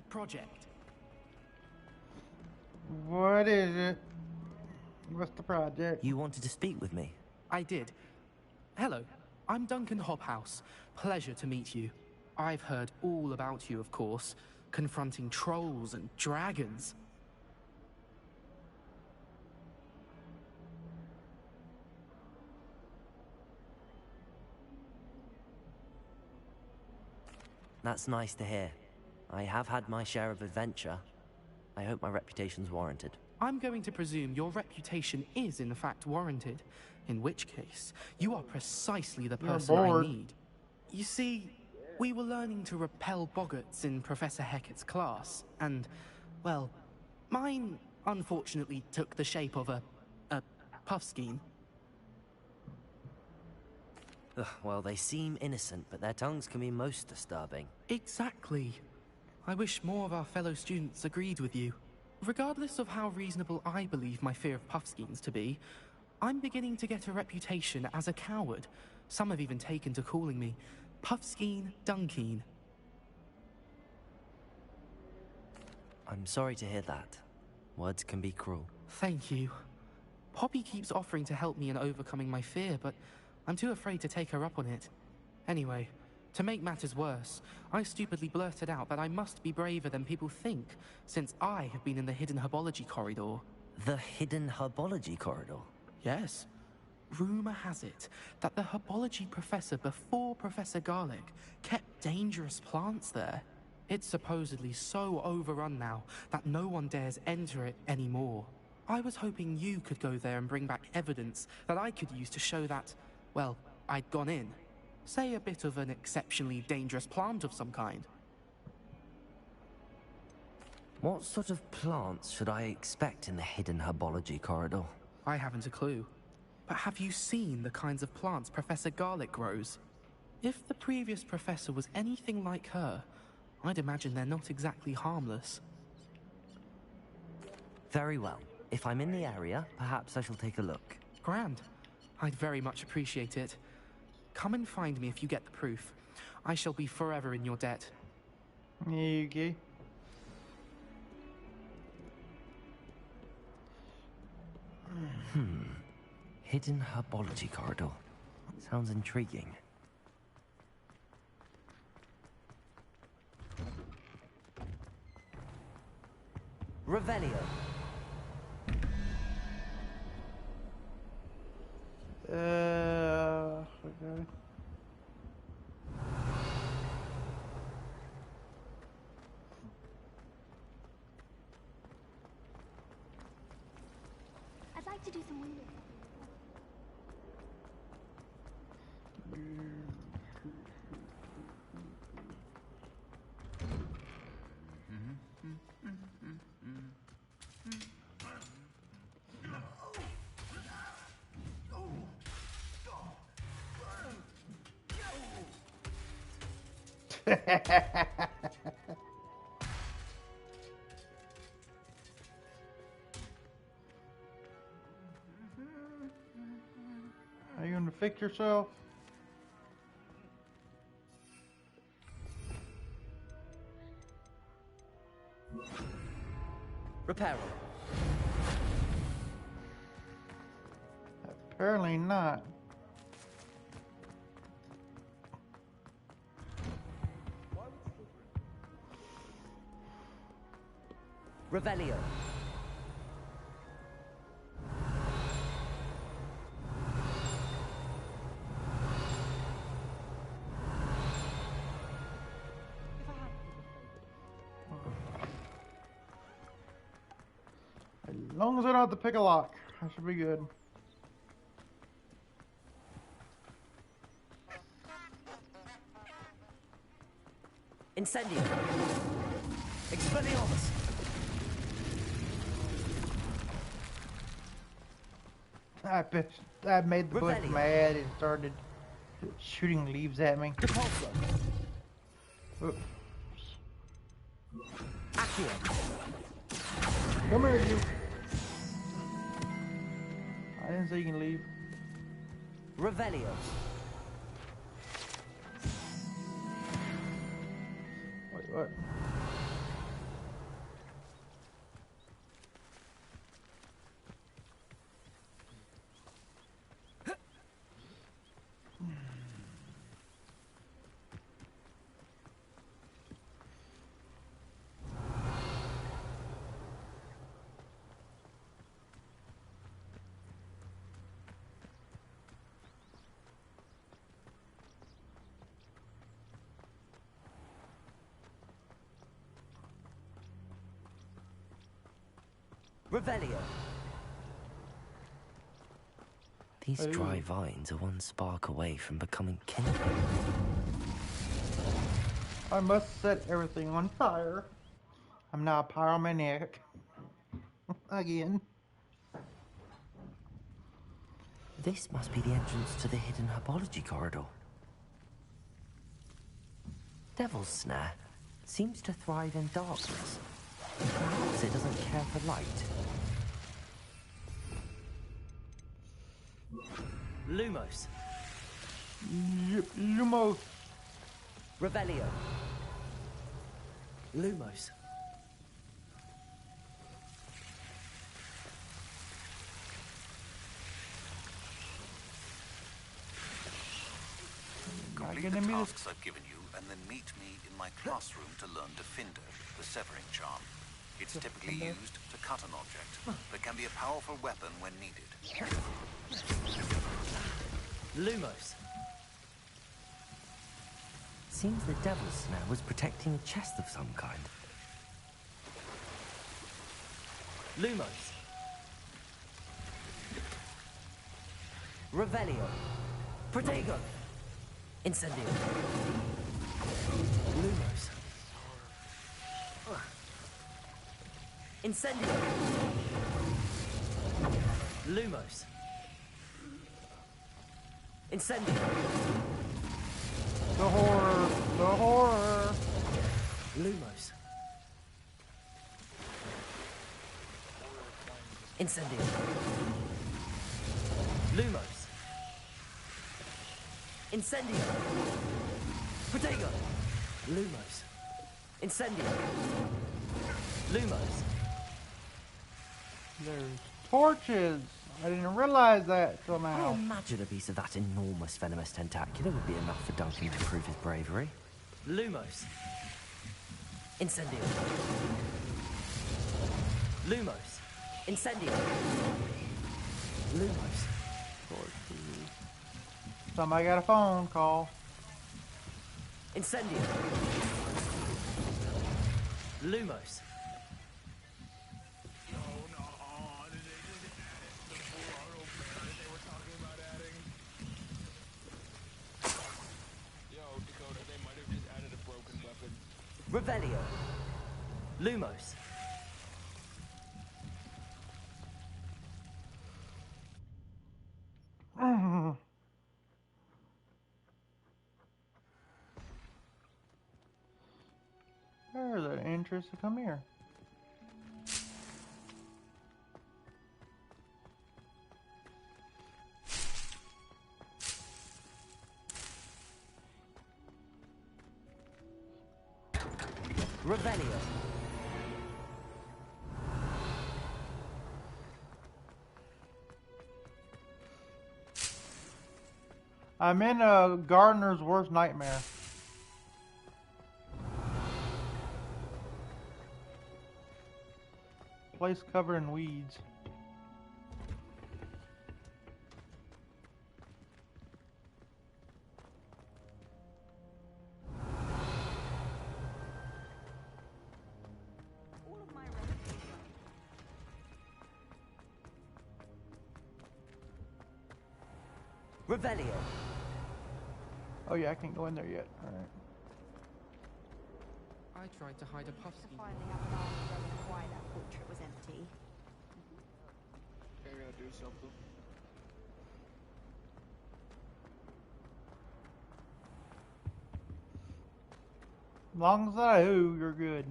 project. What is it? What's the project? You wanted to speak with me? I did. Hello, I'm Duncan Hobhouse. Pleasure to meet you. I've heard all about you, of course, confronting trolls and dragons. That's nice to hear. I have had my share of adventure. I hope my reputation's warranted. I'm going to presume your reputation is in fact warranted, in which case, you are precisely the person I need. You see, we were learning to repel boggarts in Professor Hecat's class, and, well, mine unfortunately took the shape of a puffskein. Ugh, well, they seem innocent, but their tongues can be most disturbing. Exactly. I wish more of our fellow students agreed with you. Regardless of how reasonable I believe my fear of puffskeins to be, I'm beginning to get a reputation as a coward. Some have even taken to calling me Puffskeen Dunkeen. I'm sorry to hear that. Words can be cruel. Thank you. Poppy keeps offering to help me in overcoming my fear, but I'm too afraid to take her up on it. Anyway, to make matters worse, I stupidly blurted out that I must be braver than people think, since I have been in the hidden herbology corridor. The hidden herbology corridor? Yes. Rumor has it that the herbology professor before Professor Garlic kept dangerous plants there. It's supposedly so overrun now that no one dares enter it anymore. I was hoping you could go there and bring back evidence that I could use to show that, well, I'd gone in. Say a bit of an exceptionally dangerous plant of some kind. What sort of plants should I expect in the hidden herbology corridor? I haven't a clue. But have you seen the kinds of plants Professor Garlic grows? If the previous professor was anything like her, I'd imagine they're not exactly harmless. Very well. If I'm in the area, perhaps I shall take a look. Grand. I'd very much appreciate it. Come and find me if you get the proof. I shall be forever in your debt. Okay. Hidden herbology corridor. Sounds intriguing. Revelio. Okay. I'd like to do some weeding. Are you gonna fix yourself? Repair. Apparently not. Revelio. As long as I don't have to pick a lock, I should be good. Incendio. Expelliarmus. I made the bush mad and started shooting leaves at me. Oops. Come here, you. I didn't say you can leave. Revelio. Wait, what? Revelio. These dry vines are one spark away from becoming kindling. I must set everything on fire. I'm now a pyromaniac. Again. This must be the entrance to the hidden herbology corridor. Devil's Snare seems to thrive in darkness. Perhaps it doesn't care for light. Lumos. Lumos. Revelio. Lumos. tasks I've given you, and then meet me in my classroom to learn Defender, the severing charm. It's typically used to cut an object, but can be a powerful weapon when needed. Lumos. Seems the devil's snare was protecting a chest of some kind. Lumos. Revelio. Protego. Incendio. Lumos. Incendio. Lumos. Incendio. The horror. The horror. Lumos. Incendio. Lumos. Incendio. Protego. Lumos. Incendio. Lumos. There's torches. I didn't realize that till I now. imagine a piece of that enormous venomous tentacular would be enough for Duncan to prove his bravery. Lumos. Incendio. Lumos. Incendio. Lumos. Somebody got a phone call. Incendio. Lumos. Revelio. Lumos. There's an entrance to come here. Revelio. I'm in a gardener's worst nightmare. Place covered in weeds. Revelio. Oh yeah, I can't go in there yet. Alright. I tried to hide a puff To finally have an answer as to why that portrait was empty. I gotta do something. As long as I do, you're good.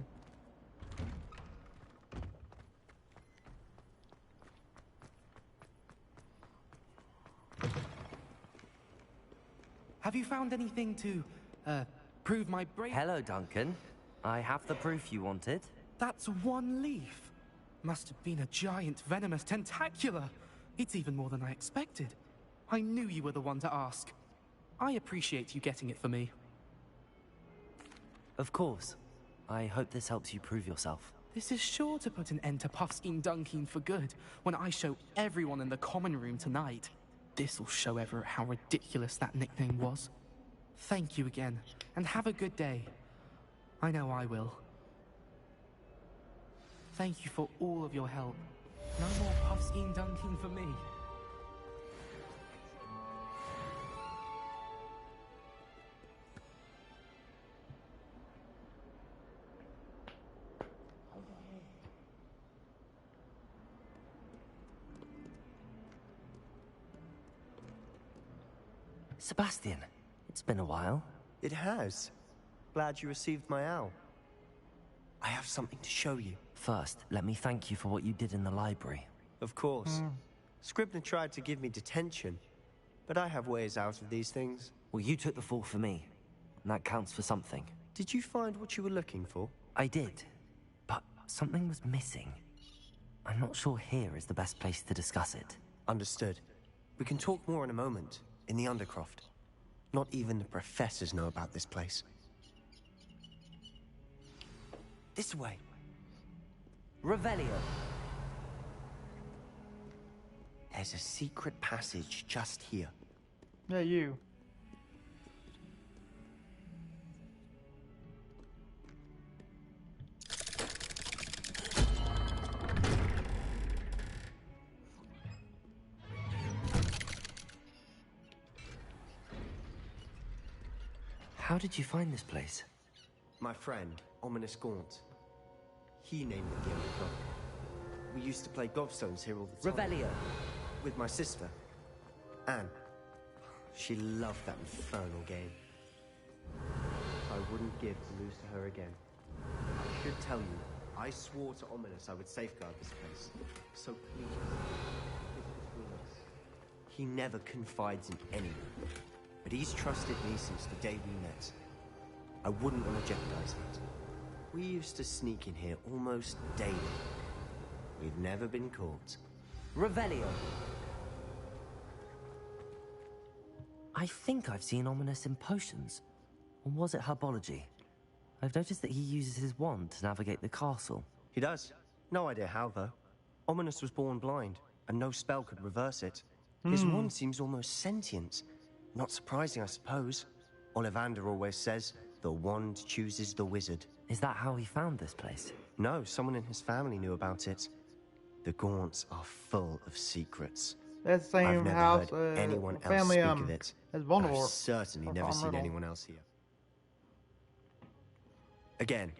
Have you found anything to, prove my bravery? Hello, Duncan. I have the proof you wanted. That's one leaf. Must have been a giant venomous tentacular. It's even more than I expected. I knew you were the one to ask. I appreciate you getting it for me. Of course. I hope this helps you prove yourself. This is sure to put an end to Puffskein Dunkin for good when I show everyone in the common room tonight. This'll show Everett how ridiculous that nickname was. Thank you again, and have a good day. I know I will. Thank you for all of your help. No more Puffskein Dunkin for me. Sebastian, it's been a while. It has. Glad you received my owl. I have something to show you. First, let me thank you for what you did in the library. Of course. Scribner tried to give me detention, but I have ways out of these things. Well, you took the fall for me, and that counts for something. Did you find what you were looking for? I did, but something was missing. I'm not sure here is the best place to discuss it. Understood. We can talk more in a moment, in the Undercroft. Not even the professors know about this place. This way. Revelio. There's a secret passage just here. Yeah, you. How did you find this place? My friend, Ominous Gaunt. He named it the Undercroft. We used to play gobstones here all the time. Revelio. With my sister, Anne. She loved that infernal game. I wouldn't give to lose to her again. I should tell you, I swore to Ominous I would safeguard this place. So please, it's between us. He never confides in anyone, but he's trusted me since the day we met. I wouldn't want to jeopardize that. We used to sneak in here almost daily. We've never been caught. Revelio. I think I've seen Ominous in potions. Or was it herbology? I've noticed that he uses his wand to navigate the castle. He does. No idea how, though. Ominous was born blind, and no spell could reverse it. His wand seems almost sentient. Not surprising, I suppose. Ollivander always says, the wand chooses the wizard. Is that how he found this place? No, someone in his family knew about it. The Gaunts are full of secrets. That's the same I've never house. heard anyone else family, speak of it. as I've Voldemort. certainly never seen anyone else here. Again,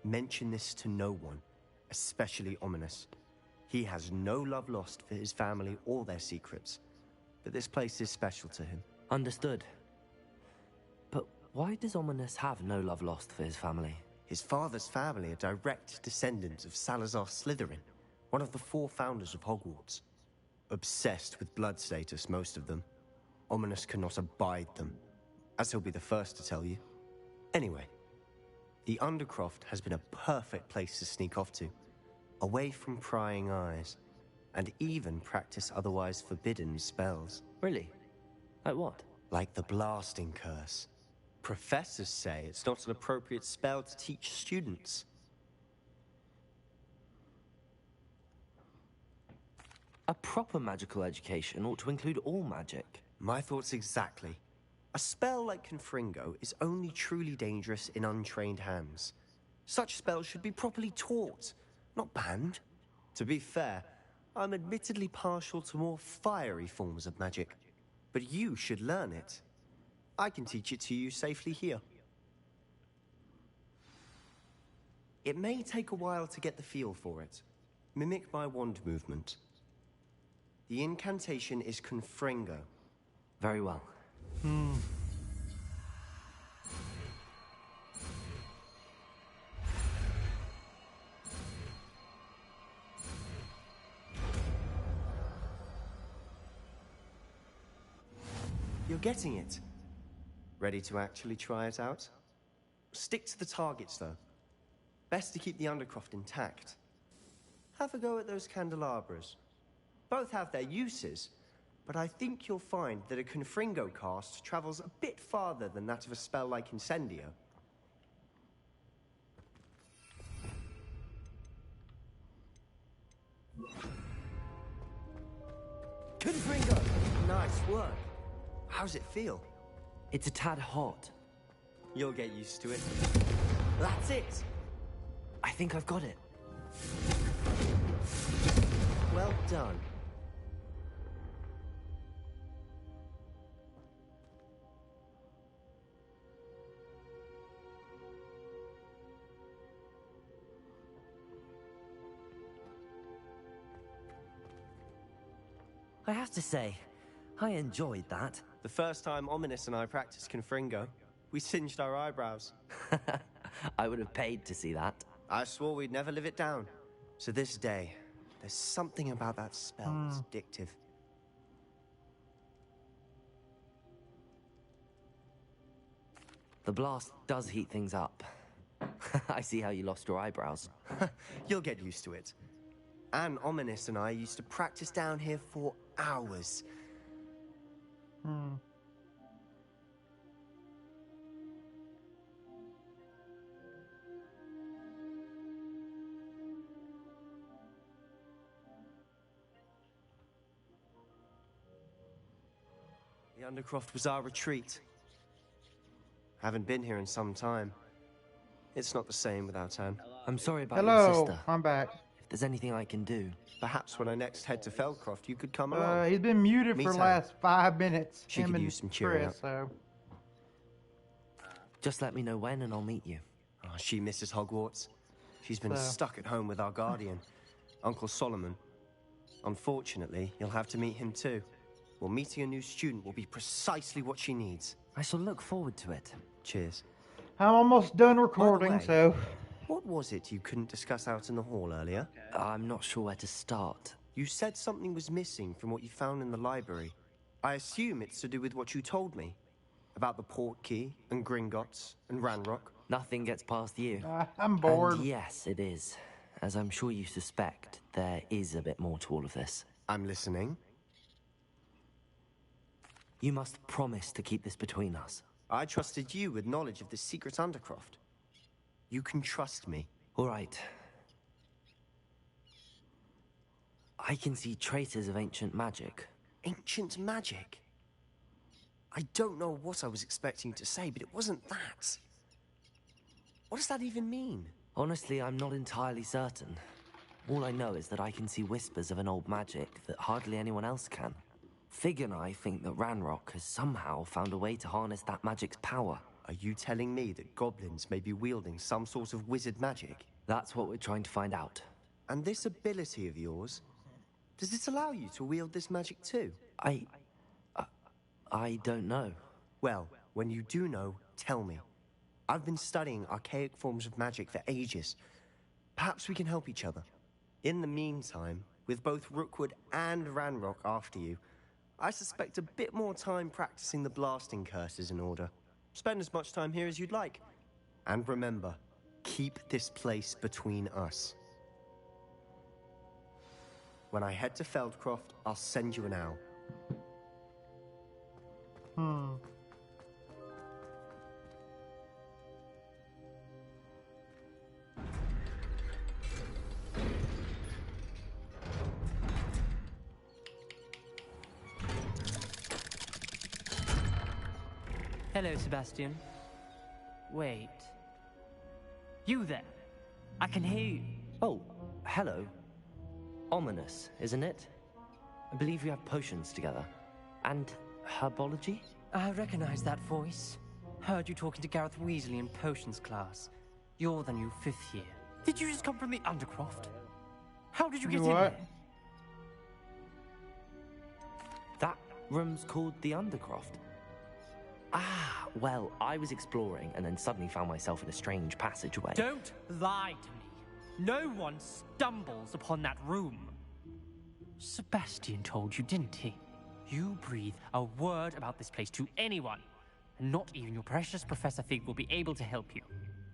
mention this to no one, especially Ominous. He has no love lost for his family or their secrets, but this place is special to him. Understood. But why does Ominous have no love lost for his family? His father's family are direct descendants of Salazar Slytherin, one of the 4 founders of Hogwarts. Obsessed with blood status, most of them. Ominous cannot abide them, as he'll be the first to tell you. Anyway, the Undercroft has been a perfect place to sneak off to, away from prying eyes, and even practice otherwise forbidden spells. Really? Like what? Like the Blasting Curse. Professors say it's not an appropriate spell to teach students. A proper magical education ought to include all magic. My thoughts exactly. A spell like Confringo is only truly dangerous in untrained hands. Such spells should be properly taught, not banned. To be fair, I'm admittedly partial to more fiery forms of magic, but you should learn it. I can teach it to you safely here. It may take a while to get the feel for it. Mimic my wand movement. The incantation is Confringo. Very well. You're getting it. Ready to actually try it out? Stick to the targets, though. Best to keep the Undercroft intact. Have a go at those candelabras. Both have their uses, but I think you'll find that a Confringo cast travels a bit farther than that of a spell like Incendio. Confringo! Nice work. How's it feel? It's a tad hot. You'll get used to it. That's it! I think I've got it. Well done. I have to say, I enjoyed that. The first time Ominous and I practiced Confringo, we singed our eyebrows. I would have paid to see that. I swore we'd never live it down. To this day, there's something about that spell that's addictive. The blast does heat things up. I see how you lost your eyebrows. You'll get used to it. Anne, Ominous and I used to practice down here for hours. Undercroft was our retreat. Haven't been here in some time. It's not the same without Anne. I'm sorry about your Hello, sister. I'm back. If there's anything I can do. Perhaps when I next head to Feldcroft, you could come along. He's been muted Meet for the Anne. last 5 minutes. She him could and use some cheering Chris, up. so. Just let me know when and I'll meet you. Oh, she misses Hogwarts. She's been So. stuck at home with our guardian, Uncle Solomon. Unfortunately, you'll have to meet him too. Well, meeting a new student will be precisely what she needs. I shall look forward to it. Cheers. I'm almost done By the recording, way, so. What was it you couldn't discuss out in the hall earlier? I'm not sure where to start. You said something was missing from what you found in the library. I assume it's to do with what you told me. About the port key, and Gringotts, and Ranrock. Nothing gets past you. I'm bored. And yes, it is. As I'm sure you suspect, there is a bit more to all of this. I'm listening. You must promise to keep this between us. I trusted you with knowledge of the secret Undercroft. You can trust me. All right. I can see traces of ancient magic. Ancient magic? I don't know what I was expecting you to say, but it wasn't that. What does that even mean? Honestly, I'm not entirely certain. All I know is that I can see whispers of an old magic that hardly anyone else can. Fig and I think that Ranrock has somehow found a way to harness that magic's power. Are you telling me that goblins may be wielding some sort of wizard magic? That's what we're trying to find out. And this ability of yours, does it allow you to wield this magic too? I don't know. Well, when you do know, tell me. I've been studying archaic forms of magic for ages. Perhaps we can help each other. In the meantime, with both Rookwood and Ranrock after you, I suspect a bit more time practicing the blasting curse is in order. Spend as much time here as you'd like. And remember, keep this place between us. When I head to Feldcroft, I'll send you an owl. Hello, Sebastian. Wait. You there? I can hear you. Oh, hello. Ominous, isn't it? I believe we have potions together. And herbology? I recognize that voice. Heard you talking to Gareth Weasley in potions class. You're the new 5th year. Did you just come from the Undercroft? How did you get in there? That room's called the Undercroft. Ah, well, I was exploring and then suddenly found myself in a strange passageway. Don't lie to me. No one stumbles upon that room. Sebastian told you, didn't he? You breathe a word about this place to anyone, and not even your precious Professor Fig will be able to help you.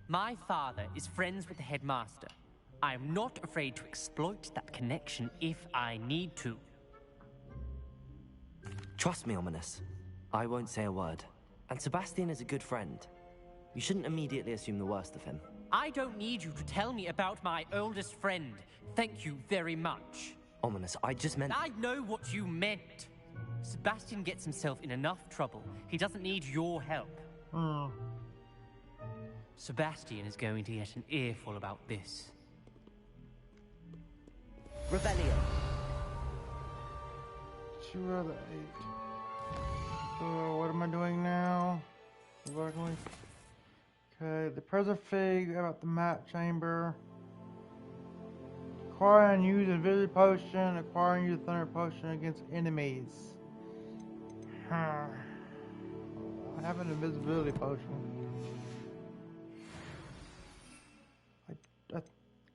My father is friends with the headmaster. I am not afraid to exploit that connection if I need to. Trust me, Ominous. I won't say a word. And Sebastian is a good friend. You shouldn't immediately assume the worst of him. I don't need you to tell me about my oldest friend. Thank you very much. Ominous, I just meant... I know what you meant. Sebastian gets himself in enough trouble. He doesn't need your help. Sebastian is going to get an earful about this. Revelio. 2 out of 8. So, what am I doing now? Okay, the present Fig about the map chamber. Acquire and use invisibility potion. Acquire and use thunder potion against enemies. I have an invisibility potion.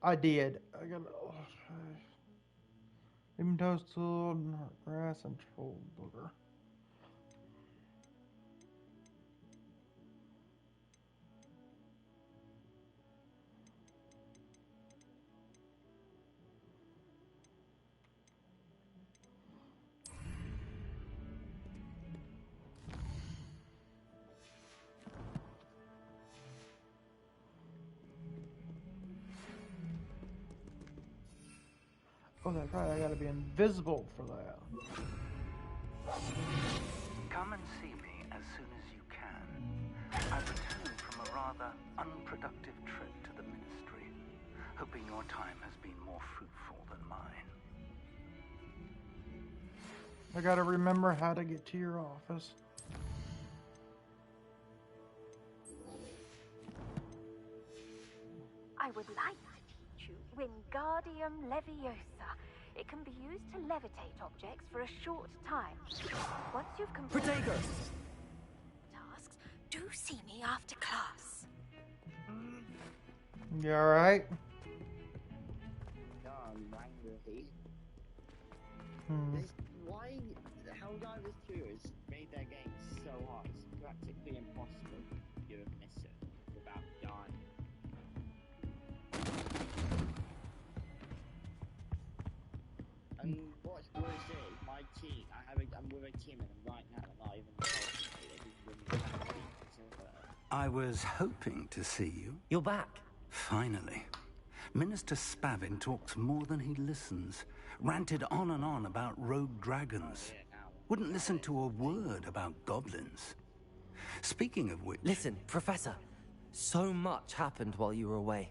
I did. I got even toast tool, grass, and troll booger. Oh, that's right. I gotta be invisible for that. Come and see me as soon as you can. I've returned from a rather unproductive trip to the Ministry, hoping your time has been more fruitful than mine. I gotta remember how to get to your office. I would like to teach you Wingardium Leviosa. It can be used to levitate objects for a short time. Once you've completed tasks, do see me after class. You alright? No, I'm angry. Hmm. Why Helldivers 2 has made their game so hard? It's practically impossible to do a mission without dying. And what's worse is, my team, I'm with a team and right now I'm not even I was hoping to see you. You're back. Finally. Minister Spavin talks more than he listens. Ranted on and on about rogue dragons. Wouldn't listen to a word about goblins. Speaking of which... Listen, Professor. So much happened while you were away.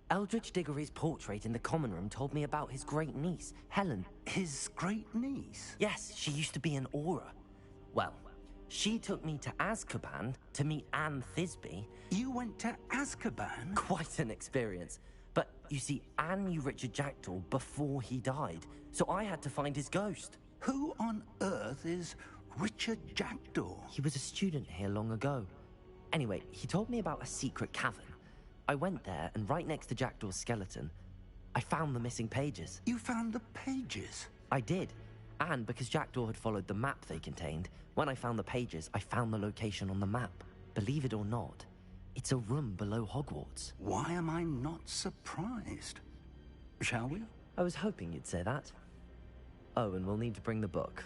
Eldridge Diggory's portrait in the common room told me about his great niece, Helen. His great niece? Yes, she used to be an Auror. Well, she took me to Azkaban to meet Anne Thisbe. You went to Azkaban? Quite an experience. But, you see, Anne knew Richard Jackdaw before he died, so I had to find his ghost. Who on earth is Richard Jackdaw? He was a student here long ago. Anyway, he told me about a secret cavern. I went there, and right next to Jackdaw's skeleton, I found the missing pages. You found the pages? I did. And because Jackdaw had followed the map they contained, when I found the pages, I found the location on the map. Believe it or not, it's a room below Hogwarts. Why am I not surprised? Shall we? I was hoping you'd say that. Oh, and we'll need to bring the book.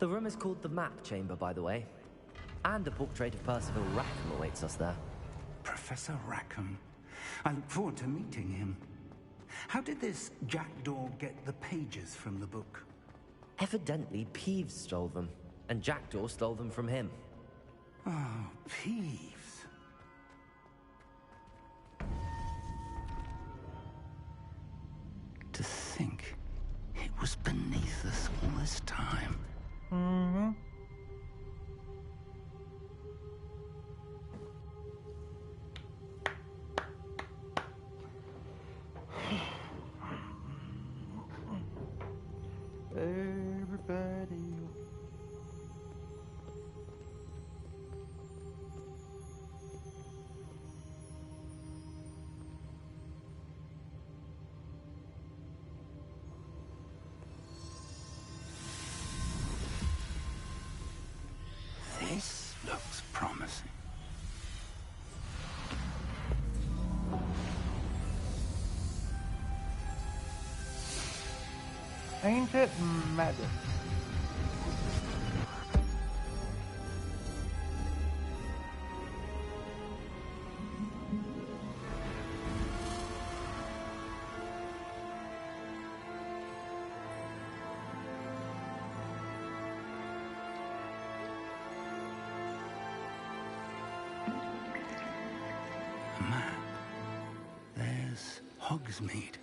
The room is called the Map Chamber, by the way. And a portrait of Percival Rackham awaits us there. Professor Rackham. I look forward to meeting him. How did this Jackdaw get the pages from the book? Evidently, Peeves stole them, and Jackdaw stole them from him. Oh, Peeves. To think it was beneath us all this time. Mm-hmm. Everybody. This looks promising. Ain't it magic? A map. There's Hogsmeade.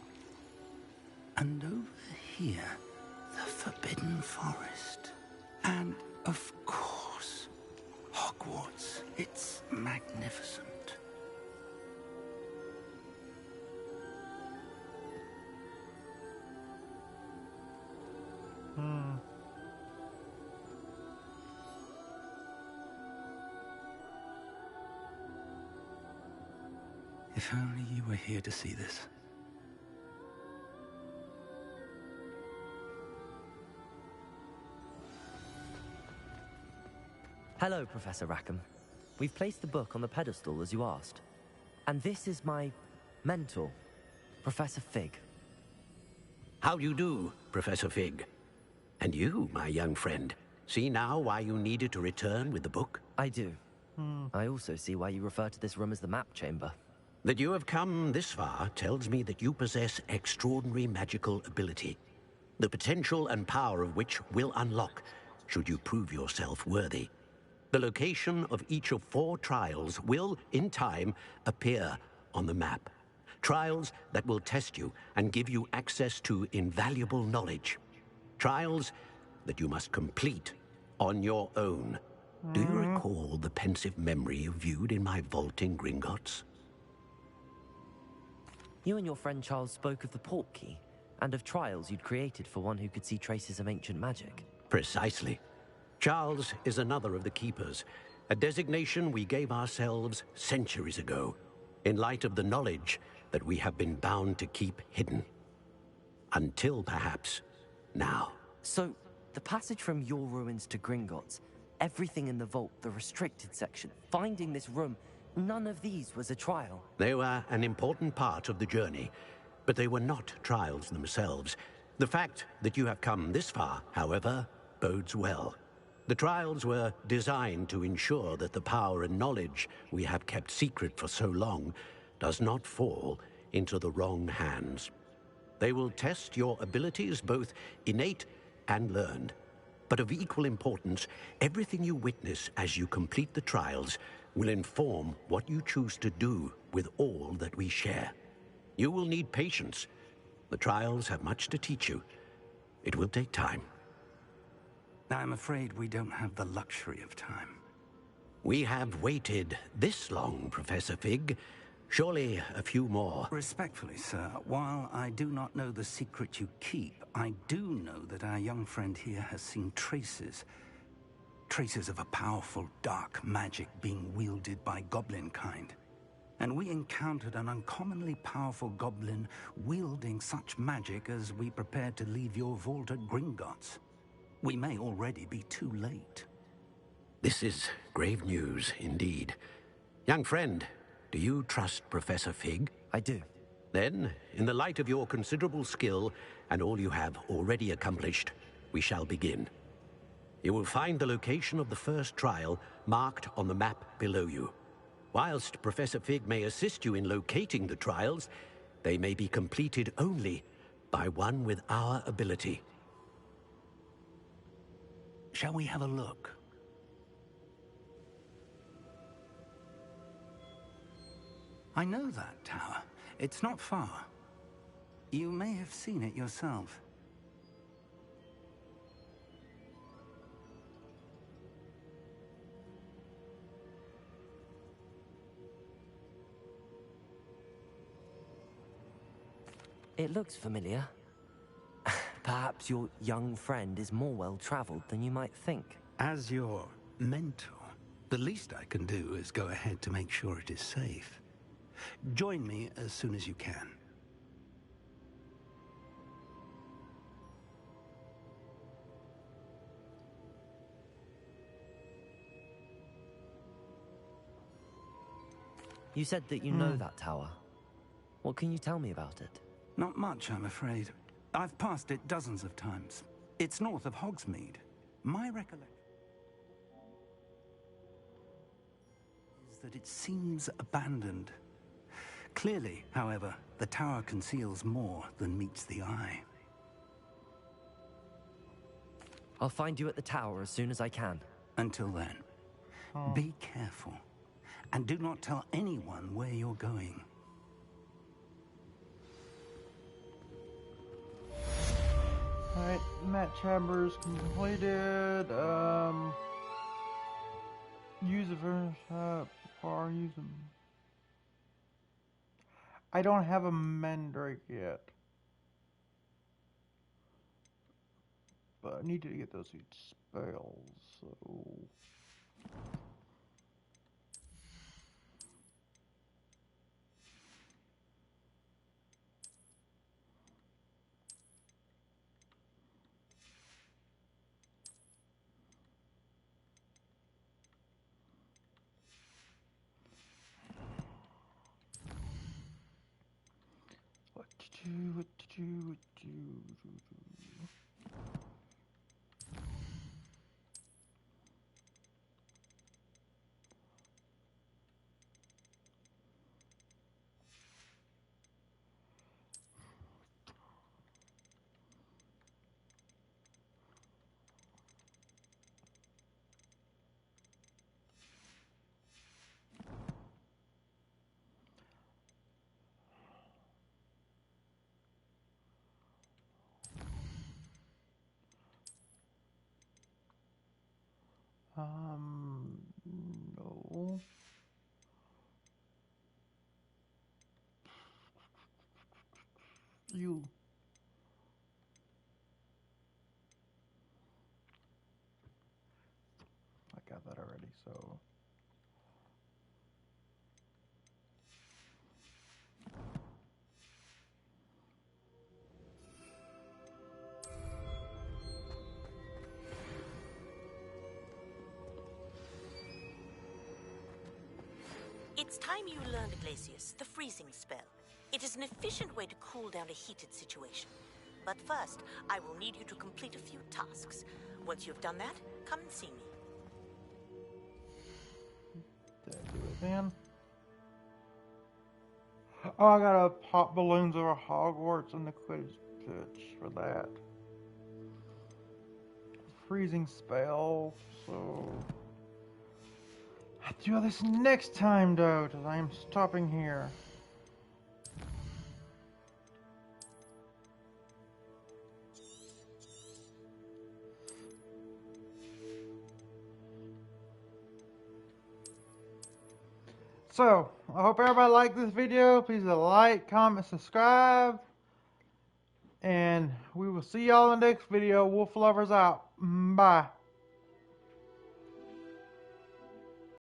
And over here, the Forbidden Forest. And, of course, Hogwarts. It's magnificent. If only you were here to see this. Hello, Professor Rackham. We've placed the book on the pedestal, as you asked. And this is my mentor, Professor Fig. How do you do, Professor Fig? And you, my young friend, see now why you needed to return with the book? I do. I also see why you refer to this room as the Map Chamber. That you have come this far tells me that you possess extraordinary magical ability, the potential and power of which will unlock should you prove yourself worthy. The location of each of 4 trials will, in time, appear on the map. Trials that will test you and give you access to invaluable knowledge. Trials that you must complete on your own. Do you recall the pensive memory you viewed in my vault in Gringotts? You and your friend Charles spoke of the port key, and of trials you'd created for one who could see traces of ancient magic. Precisely. Charles is another of the Keepers, a designation we gave ourselves centuries ago, in light of the knowledge that we have been bound to keep hidden. Until, perhaps, now. So, the passage from your ruins to Gringotts, everything in the vault, the restricted section, finding this room, none of these was a trial. They were an important part of the journey, but they were not trials themselves. The fact that you have come this far, however, bodes well. The trials were designed to ensure that the power and knowledge we have kept secret for so long does not fall into the wrong hands. They will test your abilities, both innate and learned. But of equal importance, everything you witness as you complete the trials will inform what you choose to do with all that we share. You will need patience. The trials have much to teach you. It will take time. I'm afraid we don't have the luxury of time. We have waited this long, Professor Fig. Surely a few more. Respectfully, sir, while I do not know the secret you keep, I do know that our young friend here has seen traces of a powerful dark magic being wielded by goblin kind. And we encountered an uncommonly powerful goblin wielding such magic as we prepared to leave your vault at Gringotts. We may already be too late. This is grave news, indeed. Young friend, do you trust Professor Fig? I do. Then, in the light of your considerable skill and all you have already accomplished, we shall begin. You will find the location of the first trial marked on the map below you. Whilst Professor Fig may assist you in locating the trials, they may be completed only by one with our ability. Shall we have a look? I know that tower. It's not far. You may have seen it yourself. It looks familiar. Perhaps your young friend is more well-traveled than you might think. As your mentor, the least I can do is go ahead to make sure it is safe. Join me as soon as you can. You said that you know that tower. What can you tell me about it? Not much, I'm afraid. I've passed it dozens of times. It's north of Hogsmeade. My recollection is that it seems abandoned. Clearly, however, the tower conceals more than meets the eye. I'll find you at the tower as soon as I can. Until then, be careful. And do not tell anyone where you're going. Alright, Matt Chambers completed. Use the first power, use them. I don't have a Mandrake yet. But I need to get those spells, so... What to do. No. You. I got that already, so. It's time you learned, Glacius, the freezing spell. It is an efficient way to cool down a heated situation. But first, I will need you to complete a few tasks. Once you've done that, come and see me. Did I do it then? Oh, I gotta pop balloons over Hogwarts and the Quidditch pitch for that. Freezing spell, so... I'll do this next time, though, because I am stopping here. So, I hope everybody liked this video. Please like, comment, subscribe. And we will see y'all in the next video. Wolf Lovers out. Bye.